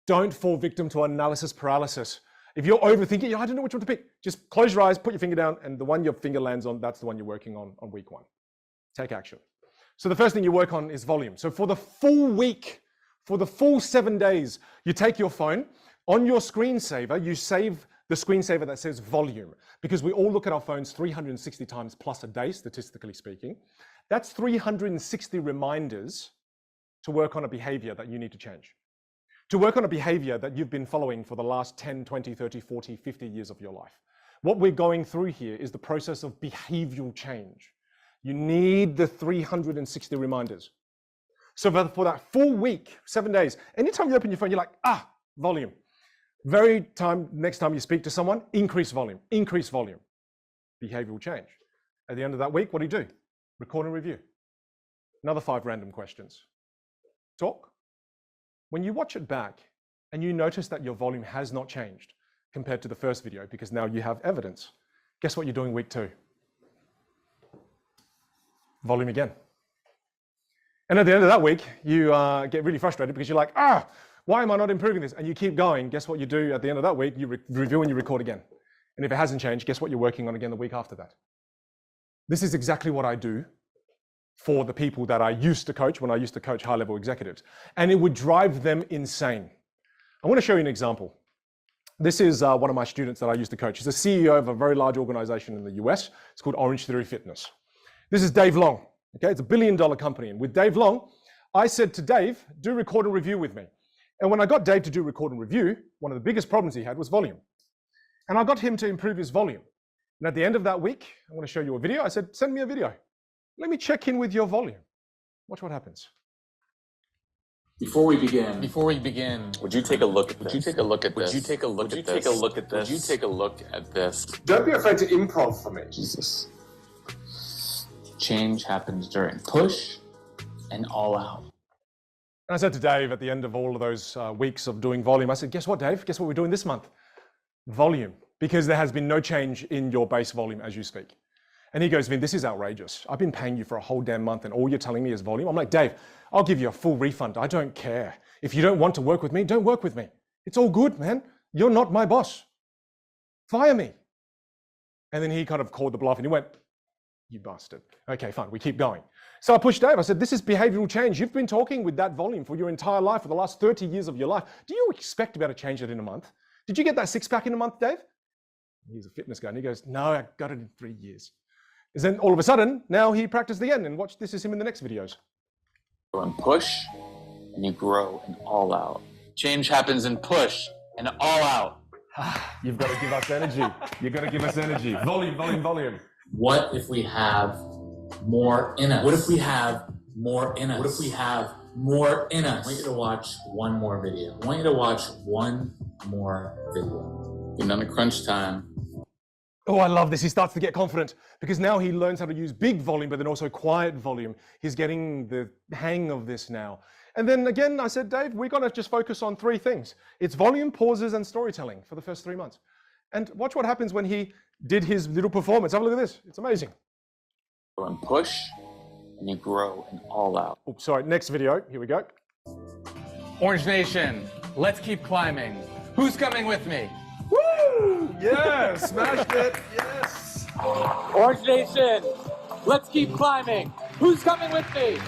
Don't fall victim to analysis paralysis. If you're overthinking, I don't know which one to pick. Just close your eyes, put your finger down, and the one your finger lands on, that's the one you're working on week 1. Take action. So the first thing you work on is volume. So for the full week, for the full 7 days, you take your phone. On your screensaver, you save the screensaver that says volume, because we all look at our phones 360 times plus a day, statistically speaking. That's 360 reminders to work on a behavior that you need to change. To work on a behavior that you've been following for the last 10, 20, 30, 40, 50 years of your life. What we're going through here is the process of behavioral change. You need the 360 reminders. So for that full week, 7 days, anytime you open your phone, you're like, volume. Next time you speak to someone, increase volume, behavioral change. At the end of that week, what do? Record and review. Another 5 random questions. Talk. When you watch it back and you notice that your volume has not changed compared to the first video, because now you have evidence, guess what you're doing week 2? volume again. And at the end of that week, you get really frustrated because you're like, why am I not improving this? And you keep going. Guess what you do at the end of that week? You review and you record again. And if it hasn't changed, guess what you're working on again the week after that? This is exactly what I do for the people that I used to coach when I used to coach high-level executives. And it would drive them insane. I want to show you an example. This is one of my students that I used to coach. He's a CEO of a very large organization in the US. It's called Orange Theory Fitness. This is Dave Long. Okay, it's $1 billion company. And with Dave Long, I said to Dave, do record and review with me. And when I got Dave to do record and review, one of the biggest problems he had was volume. And I got him to improve his volume. And at the end of that week, I want to show you a video. I said, send me a video. Let me check in with your volume. Watch what happens. Before we begin, would you take a look at this? Would you take a look at this? Would you take a look at this? Would you take a look at this? Would you take a look at this? Don't be afraid to improv for me. Jesus. Change happens during push and all out. And I said to Dave at the end of all of those weeks of doing volume, I said, guess what, Dave? Guess what we're doing this month? Volume. Because there has been no change in your base volume as you speak. And he goes, Vin, this is outrageous. I've been paying you for a whole damn month and all you're telling me is volume. I'm like, Dave, I'll give you a full refund. I don't care. If you don't want to work with me, don't work with me. It's all good, man. You're not my boss. Fire me. And then he kind of called the bluff and he went, you bastard. Okay, fine, we keep going. So I pushed Dave. I said, this is behavioral change. You've been talking with that volume for your entire life, for the last 30 years of your life. Do you expect to be able to change it in a month? Did you get that six-pack in a month, Dave? He's a fitness guy. And he goes, no, I got it in 3 years. And then all of a sudden, now he practiced again. And watch, this is him in the next videos. And push, and you grow and all out. Change happens in push and all out. You've got to give us energy. You've got to give us energy. Volume, volume, volume. What if we have more in us? What if we have more in us? What if we have more in us? I want you to watch one more video. I want you to watch one more video. You're on a crunch time. Oh, I love this. He starts to get confident because now he learns how to use big volume, but then also quiet volume. He's getting the hang of this now. And then again, I said, Dave, we're going to just focus on 3 things. It's volume, pauses, and storytelling for the first 3 months. And watch what happens when he did his little performance. Have a look at this. It's amazing. And push, and you grow and all out. Oops, sorry, next video. Here we go. Orange Nation, let's keep climbing. Who's coming with me? Woo! Yeah, smashed it. Yes. Orange Nation, let's keep climbing. Who's coming with me?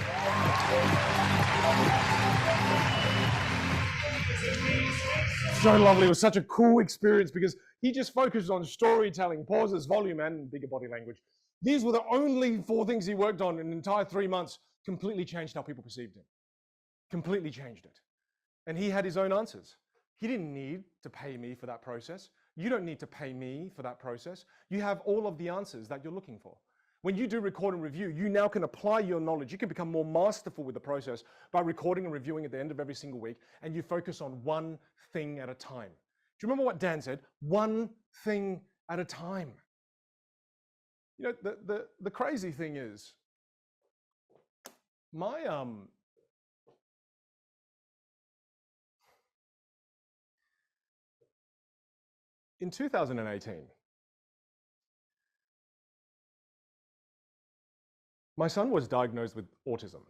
So lovely. It was such a cool experience because he just focused on storytelling, pauses, volume, and bigger body language. These were the only 4 things he worked on in an entire 3 months. Completely changed how people perceived him. Completely changed it. And he had his own answers. He didn't need to pay me for that process. You don't need to pay me for that process. You have all of the answers that you're looking for. When you do record and review, you now can apply your knowledge. You can become more masterful with the process by recording and reviewing at the end of every single week, and you focus on one thing at a time. Do you remember what Dan said? One thing at a time. You know, the crazy thing is, in 2018, my son was diagnosed with autism.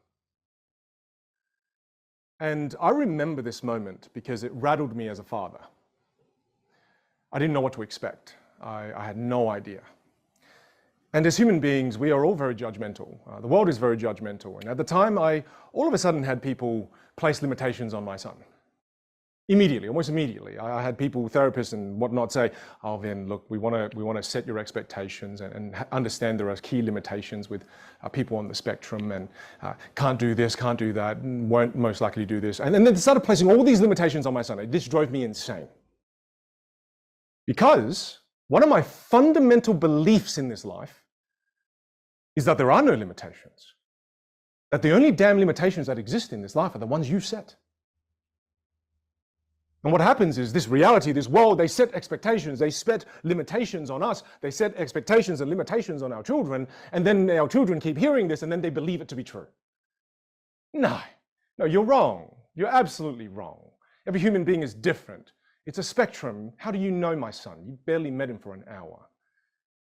And I remember this moment because it rattled me as a father. I didn't know what to expect. I had no idea. And as human beings, we are all very judgmental. The world is very judgmental. And at the time, I all of a sudden had people place limitations on my son. Immediately, almost immediately. I had people, therapists and whatnot say, oh, Vin, look, we want to set your expectations and understand there are key limitations with people on the spectrum and can't do this, can't do that, and won't most likely do this. And then they started placing all these limitations on my son. This drove me insane. Because one of my fundamental beliefs in this life is that there are no limitations. That the only damn limitations that exist in this life are the ones you set. And what happens is this reality, this world, they set expectations, they set limitations on us, they set expectations and limitations on our children, and then our children keep hearing this and then they believe it to be true. No, you're wrong. You're absolutely wrong. Every human being is different. It's a spectrum. How do you know my son? You barely met him for an hour.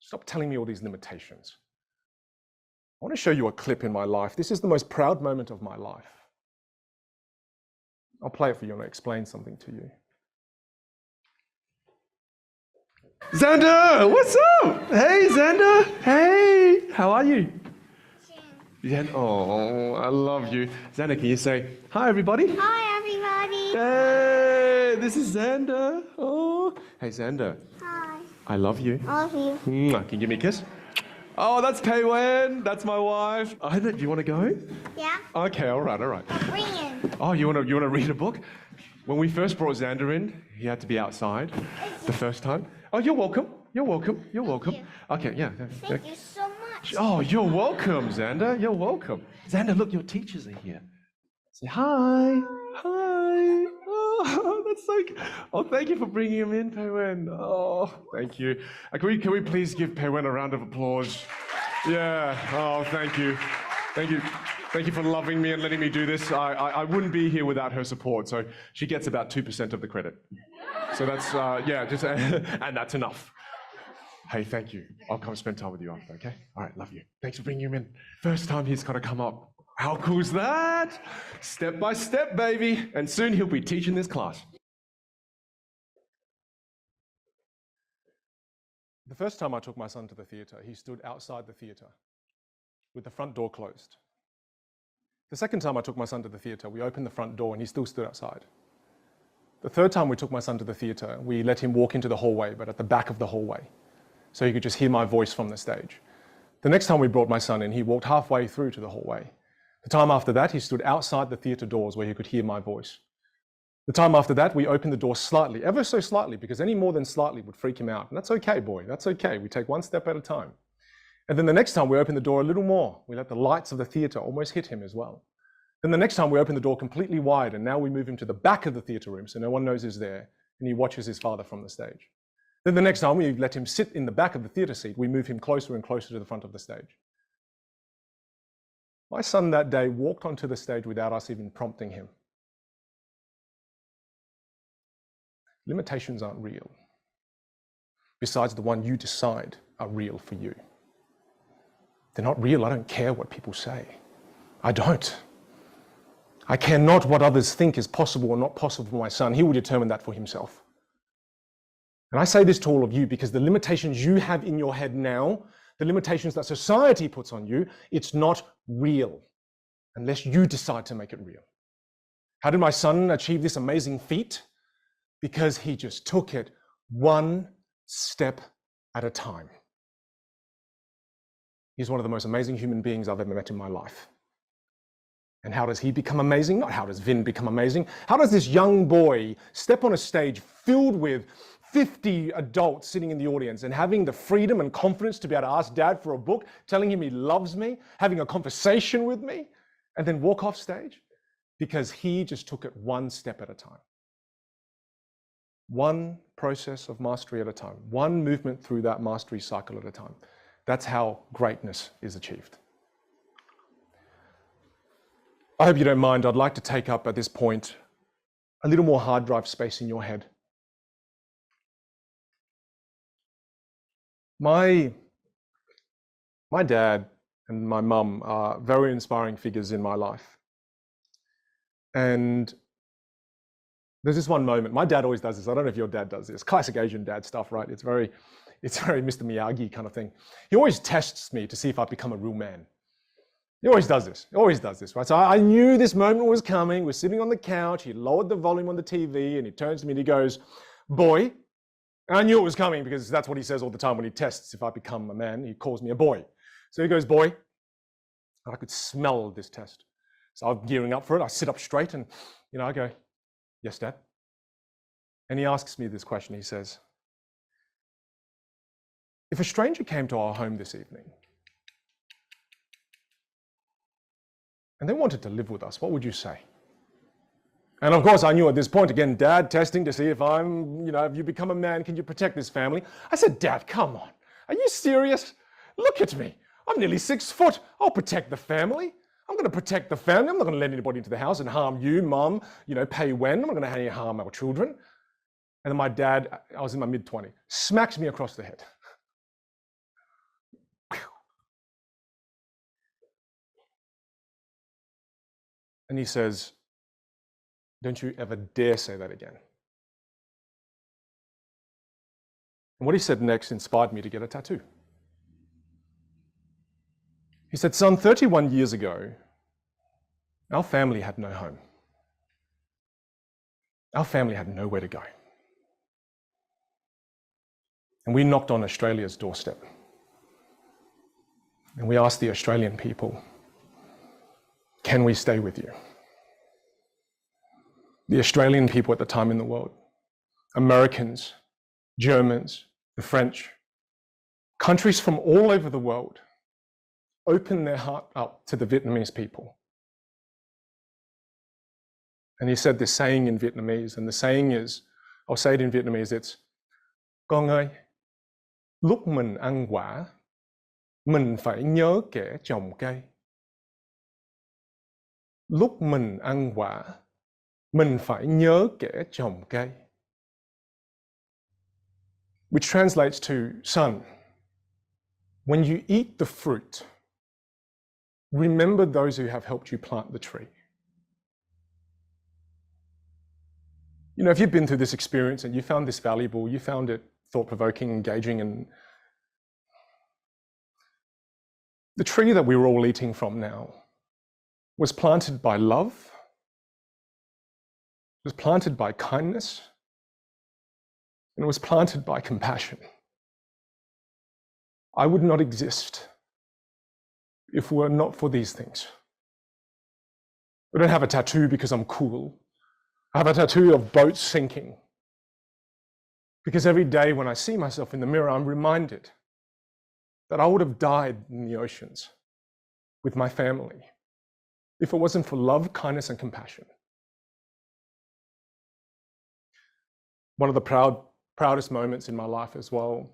Stop telling me all these limitations. I want to show you a clip in my life. This is the most proud moment of my life. I'll play it for you and explain something to you. Xander, what's up? Hey, Xander. Hey, how are you? Xander, oh, I love you. Xander, can you say, hi, everybody? Hi, everybody. Hey, this is Xander. Oh, hey, Xander. Hi. I love you. I love you. Mwah. Can you give me a kiss? Oh, that's Pei Wen. That's my wife. Do you want to go? Yeah? Okay, all right. Bring in. Oh, you want to read a book? When we first brought Xander in, he had to be outside the first time. Oh, you're welcome. You're welcome. You're welcome. You. Okay, yeah. Thank you so much. Oh, you're welcome, Xander. You're welcome. Xander, look, your teachers are here. Say hi. Hi. Oh, that's so good. Oh, thank you for bringing him in, Pei Wen. Oh, thank you. Can we please give Pei Wen a round of applause? Yeah. Oh, thank you. Thank you. Thank you for loving me and letting me do this. I wouldn't be here without her support, so she gets about 2% of the credit. So that's, and that's enough. Hey, thank you. I'll come spend time with you after, okay? All right, love you. Thanks for bringing him in. First time he's got to come up. How cool is that? Step by step, baby. And soon he'll be teaching this class. The first time I took my son to the theatre, he stood outside the theatre with the front door closed. The second time I took my son to the theatre, we opened the front door and he still stood outside. The third time we took my son to the theatre, we let him walk into the hallway, but at the back of the hallway, so he could just hear my voice from the stage. The next time we brought my son in, he walked halfway through to the hallway. The time after that, he stood outside the theatre doors where he could hear my voice. The time after that, we opened the door slightly, ever so slightly, because any more than slightly would freak him out. And that's okay, boy, that's okay. We take one step at a time. And then the next time we opened the door a little more. We let the lights of the theatre almost hit him as well. Then the next time we open the door completely wide, and now we move him to the back of the theatre room so no one knows he's there, and he watches his father from the stage. Then the next time we let him sit in the back of the theatre seat, we move him closer and closer to the front of the stage. My son that day walked onto the stage without us even prompting him. Limitations aren't real, besides the one you decide are real for you. They're not real. I don't care what people say. I don't. I care not what others think is possible or not possible for my son. He will determine that for himself. And I say this to all of you because the limitations you have in your head now, the limitations that society puts on you, it's not real unless you decide to make it real. How did my son achieve this amazing feat? Because he just took it one step at a time. He's one of the most amazing human beings I've ever met in my life. And how does he become amazing? Not how does Vinh become amazing. How does this young boy step on a stage filled with 50 adults sitting in the audience and having the freedom and confidence to be able to ask Dad for a book, telling him he loves me, having a conversation with me, and then walk off stage? Because he just took it one step at a time. One process of mastery at a time. One movement through that mastery cycle at a time. That's how greatness is achieved. I hope you don't mind. I'd like to take up at this point a little more hard drive space in your head. My dad and my mum are very inspiring figures in my life. And there's this one moment, my dad always does this, I don't know if your dad does this, classic Asian dad stuff, right? It's very Mr. Miyagi kind of thing. He always tests me to see if I become a real man. He always does this, right? So I knew this moment was coming. We're sitting on the couch, he lowered the volume on the TV and he turns to me and he goes, boy. And I knew it was coming because that's what he says all the time when he tests if I become a man. He calls me a boy. So he goes, boy. And I could smell this test. So I'm gearing up for it. I sit up straight and, I go, yes, Dad. And he asks me this question. He says, if a stranger came to our home this evening and they wanted to live with us, what would you say? And of course, I knew at this point, again, Dad testing to see if if you become a man, can you protect this family? I said, Dad, come on. Are you serious? Look at me. I'm nearly 6 foot. I'll protect the family. I'm going to protect the family. I'm not going to let anybody into the house and harm you, Mum, Pei Wen. I'm not going to harm our children. And then my dad, I was in my mid-20s, smacks me across the head. And he says, don't you ever dare say that again. And what he said next inspired me to get a tattoo. He said, son, 31 years ago, our family had no home. Our family had nowhere to go. And we knocked on Australia's doorstep. And we asked the Australian people, can we stay with you? The Australian people at the time in the world, Americans, Germans, the French, countries from all over the world opened their heart up to the Vietnamese people. And he said this saying in Vietnamese, and the saying is, I'll say it in Vietnamese, it's, con ơi, lúc mình ăn quả, mình phải nhớ kẻ trồng cây. Lúc mình ăn quả, mình phải nhớ kẻ trồng cây. Which translates to, son, when you eat the fruit, remember those who have helped you plant the tree. You know, if you've been through this experience and you found this valuable, you found it thought-provoking, engaging, and the tree that we were all eating from now was planted by love, was planted by kindness, and it was planted by compassion. I would not exist if it were not for these things. I don't have a tattoo because I'm cool. I have a tattoo of boats sinking. Because every day when I see myself in the mirror, I'm reminded that I would have died in the oceans with my family if it wasn't for love, kindness, and compassion. One of the proudest moments in my life as well,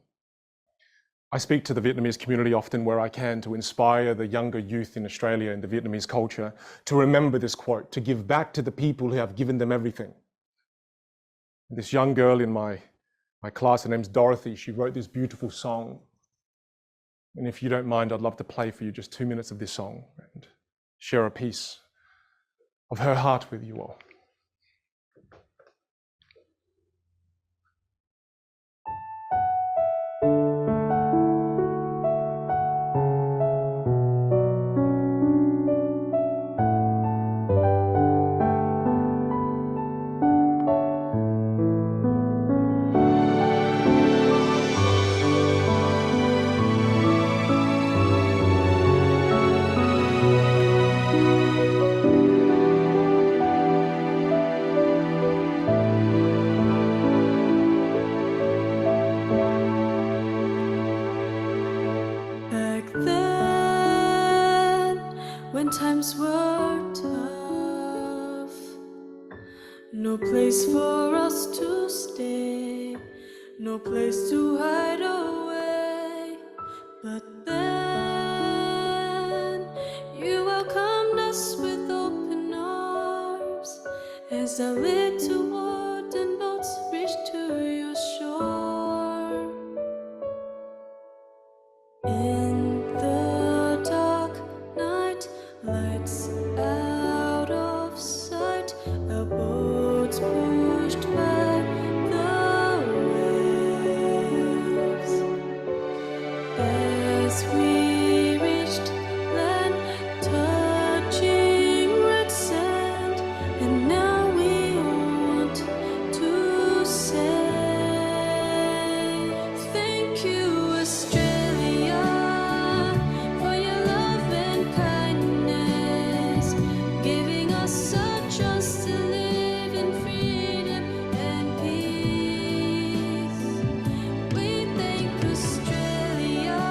I speak to the Vietnamese community often where I can to inspire the younger youth in Australia and the Vietnamese culture to remember this quote, to give back to the people who have given them everything. This young girl in my class, her name's Dorothy, she wrote this beautiful song. And if you don't mind, I'd love to play for you just 2 minutes of this song and share a piece of her heart with you all. Times were tough, no place for us to stay, no place to hide away. But then you welcomed us with open arms as our little wooden boats reached to your shore. In the dark night, lights out of sight, our boats pushed by the waves. As we reached land, touching red sand, and now we want to say thank you, Australia, for your love and kindness, giving us a chance to live in freedom and peace. We thank Australia,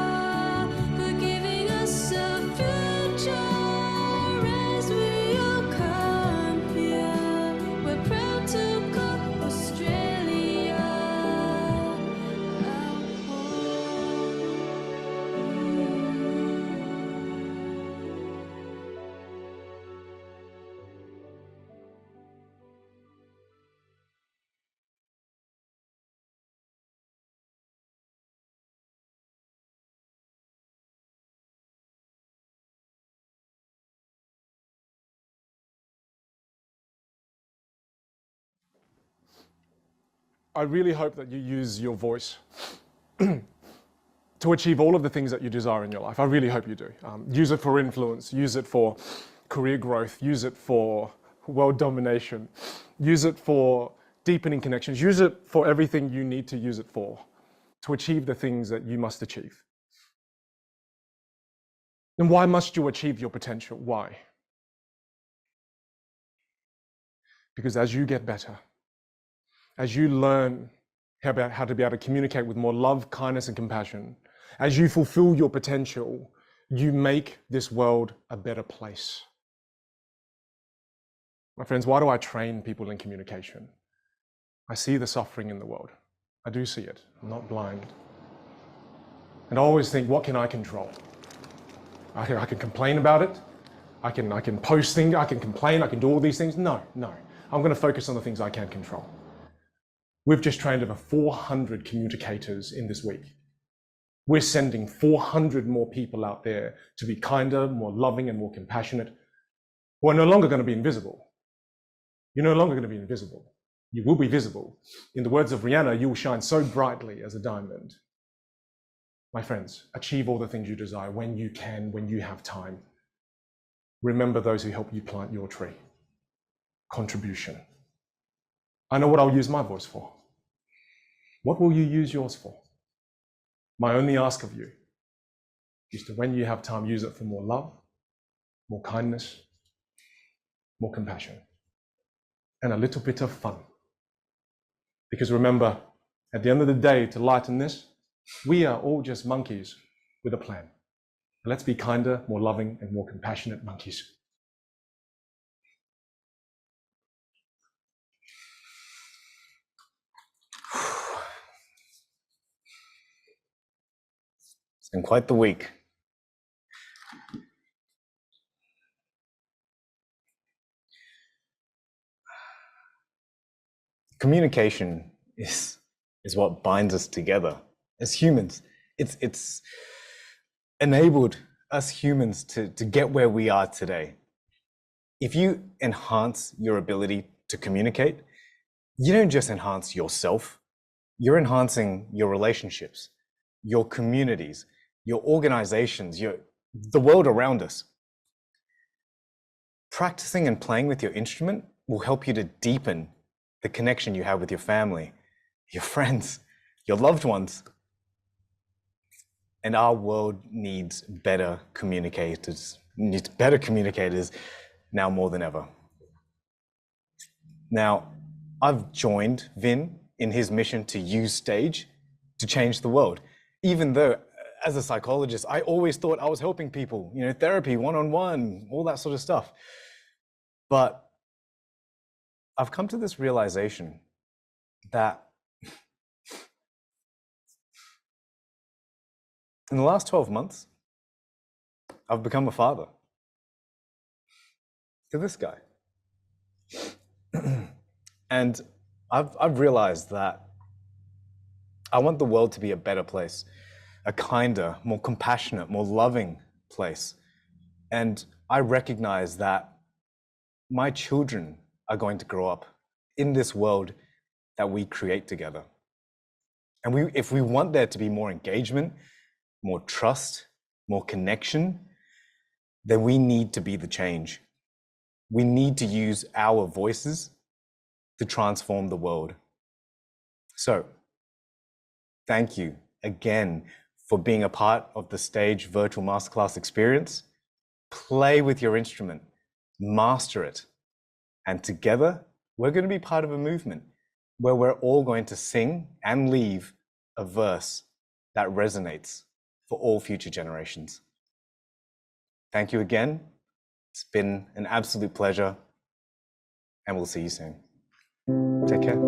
I really hope that you use your voice to achieve all of the things that you desire in your life. I really hope you do. Use it for influence, use it for career growth, use it for world domination, use it for deepening connections, use it for everything you need to use it for, to achieve the things that you must achieve. And why must you achieve your potential? Why? Because as you get better, as you learn how to be able to communicate with more love, kindness, and compassion, as you fulfill your potential, you make this world a better place. My friends, why do I train people in communication? I see the suffering in the world. I do see it. I'm not blind. And I always think, what can I control? I can complain about it. I can post things. I can complain. I can do all these things. No. I'm going to focus on the things I can control. We've just trained over 400 communicators in this week. We're sending 400 more people out there to be kinder, more loving, and more compassionate, who are no longer going to be invisible. You're no longer going to be invisible. You will be visible. In the words of Rihanna, you will shine so brightly as a diamond. My friends, achieve all the things you desire when you can, when you have time. Remember those who help you plant your tree. Contribution. I know what I'll use my voice for. What will you use yours for? My only ask of you is to, when you have time, use it for more love, more kindness, more compassion, and a little bit of fun. Because remember, at the end of the day, to lighten this, we are all just monkeys with a plan. Let's be kinder, more loving, and more compassionate monkeys. It's been quite the week. Communication is what binds us together as humans. It's enabled us humans to get where we are today. If you enhance your ability to communicate, you don't just enhance yourself, you're enhancing your relationships, your communities, your organizations, the world around us. Practicing and playing with your instrument will help you to deepen the connection you have with your family, your friends, your loved ones. And our world needs better communicators now more than ever. Now, I've joined Vinh in his mission to use stage to change the world, even though as a psychologist, I always thought I was helping people, therapy, one-on-one, all that sort of stuff. But I've come to this realization that in the last 12 months, I've become a father to this guy. And I've realized that I want the world to be a better place, a kinder, more compassionate, more loving place. And I recognize that my children are going to grow up in this world that we create together. And if we want there to be more engagement, more trust, more connection, then we need to be the change. We need to use our voices to transform the world. So, thank you again for being a part of the Stage Virtual Masterclass experience. Play with your instrument, master it, and together we're going to be part of a movement where we're all going to sing and leave a verse that resonates for all future generations. Thank you again. It's been an absolute pleasure, and we'll see you soon. Take care.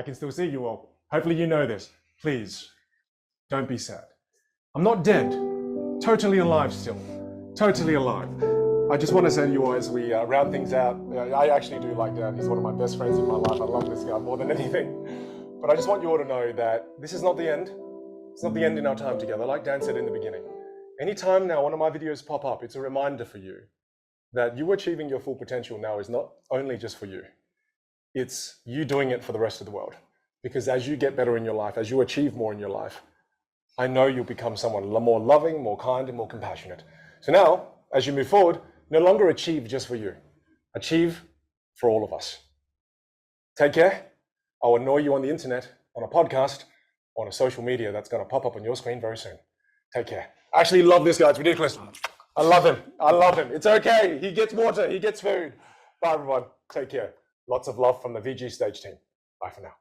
can still see you all. Hopefully you know this. Please, don't be sad. I'm not dead. Totally alive still. Totally alive. I just want to say to you all as we round things out, I actually do like Dan. He's one of my best friends in my life. I love this guy more than anything. But I just want you all to know that this is not the end. It's not the end in our time together. Like Dan said in the beginning, anytime now one of my videos pop up, it's a reminder for you that you achieving your full potential now is not only just for you. It's you doing it for the rest of the world. Because as you get better in your life, as you achieve more in your life, I know you'll become someone more loving, more kind, and more compassionate. So now, as you move forward, no longer achieve just for you. Achieve for all of us. Take care. I'll annoy you on the internet, on a podcast, on a social media that's going to pop up on your screen very soon. Take care. I actually love this guy. It's ridiculous. I love him. I love him. It's okay. He gets water. He gets food. Bye, everyone. Take care. Lots of love from the VG Stage team. Bye for now.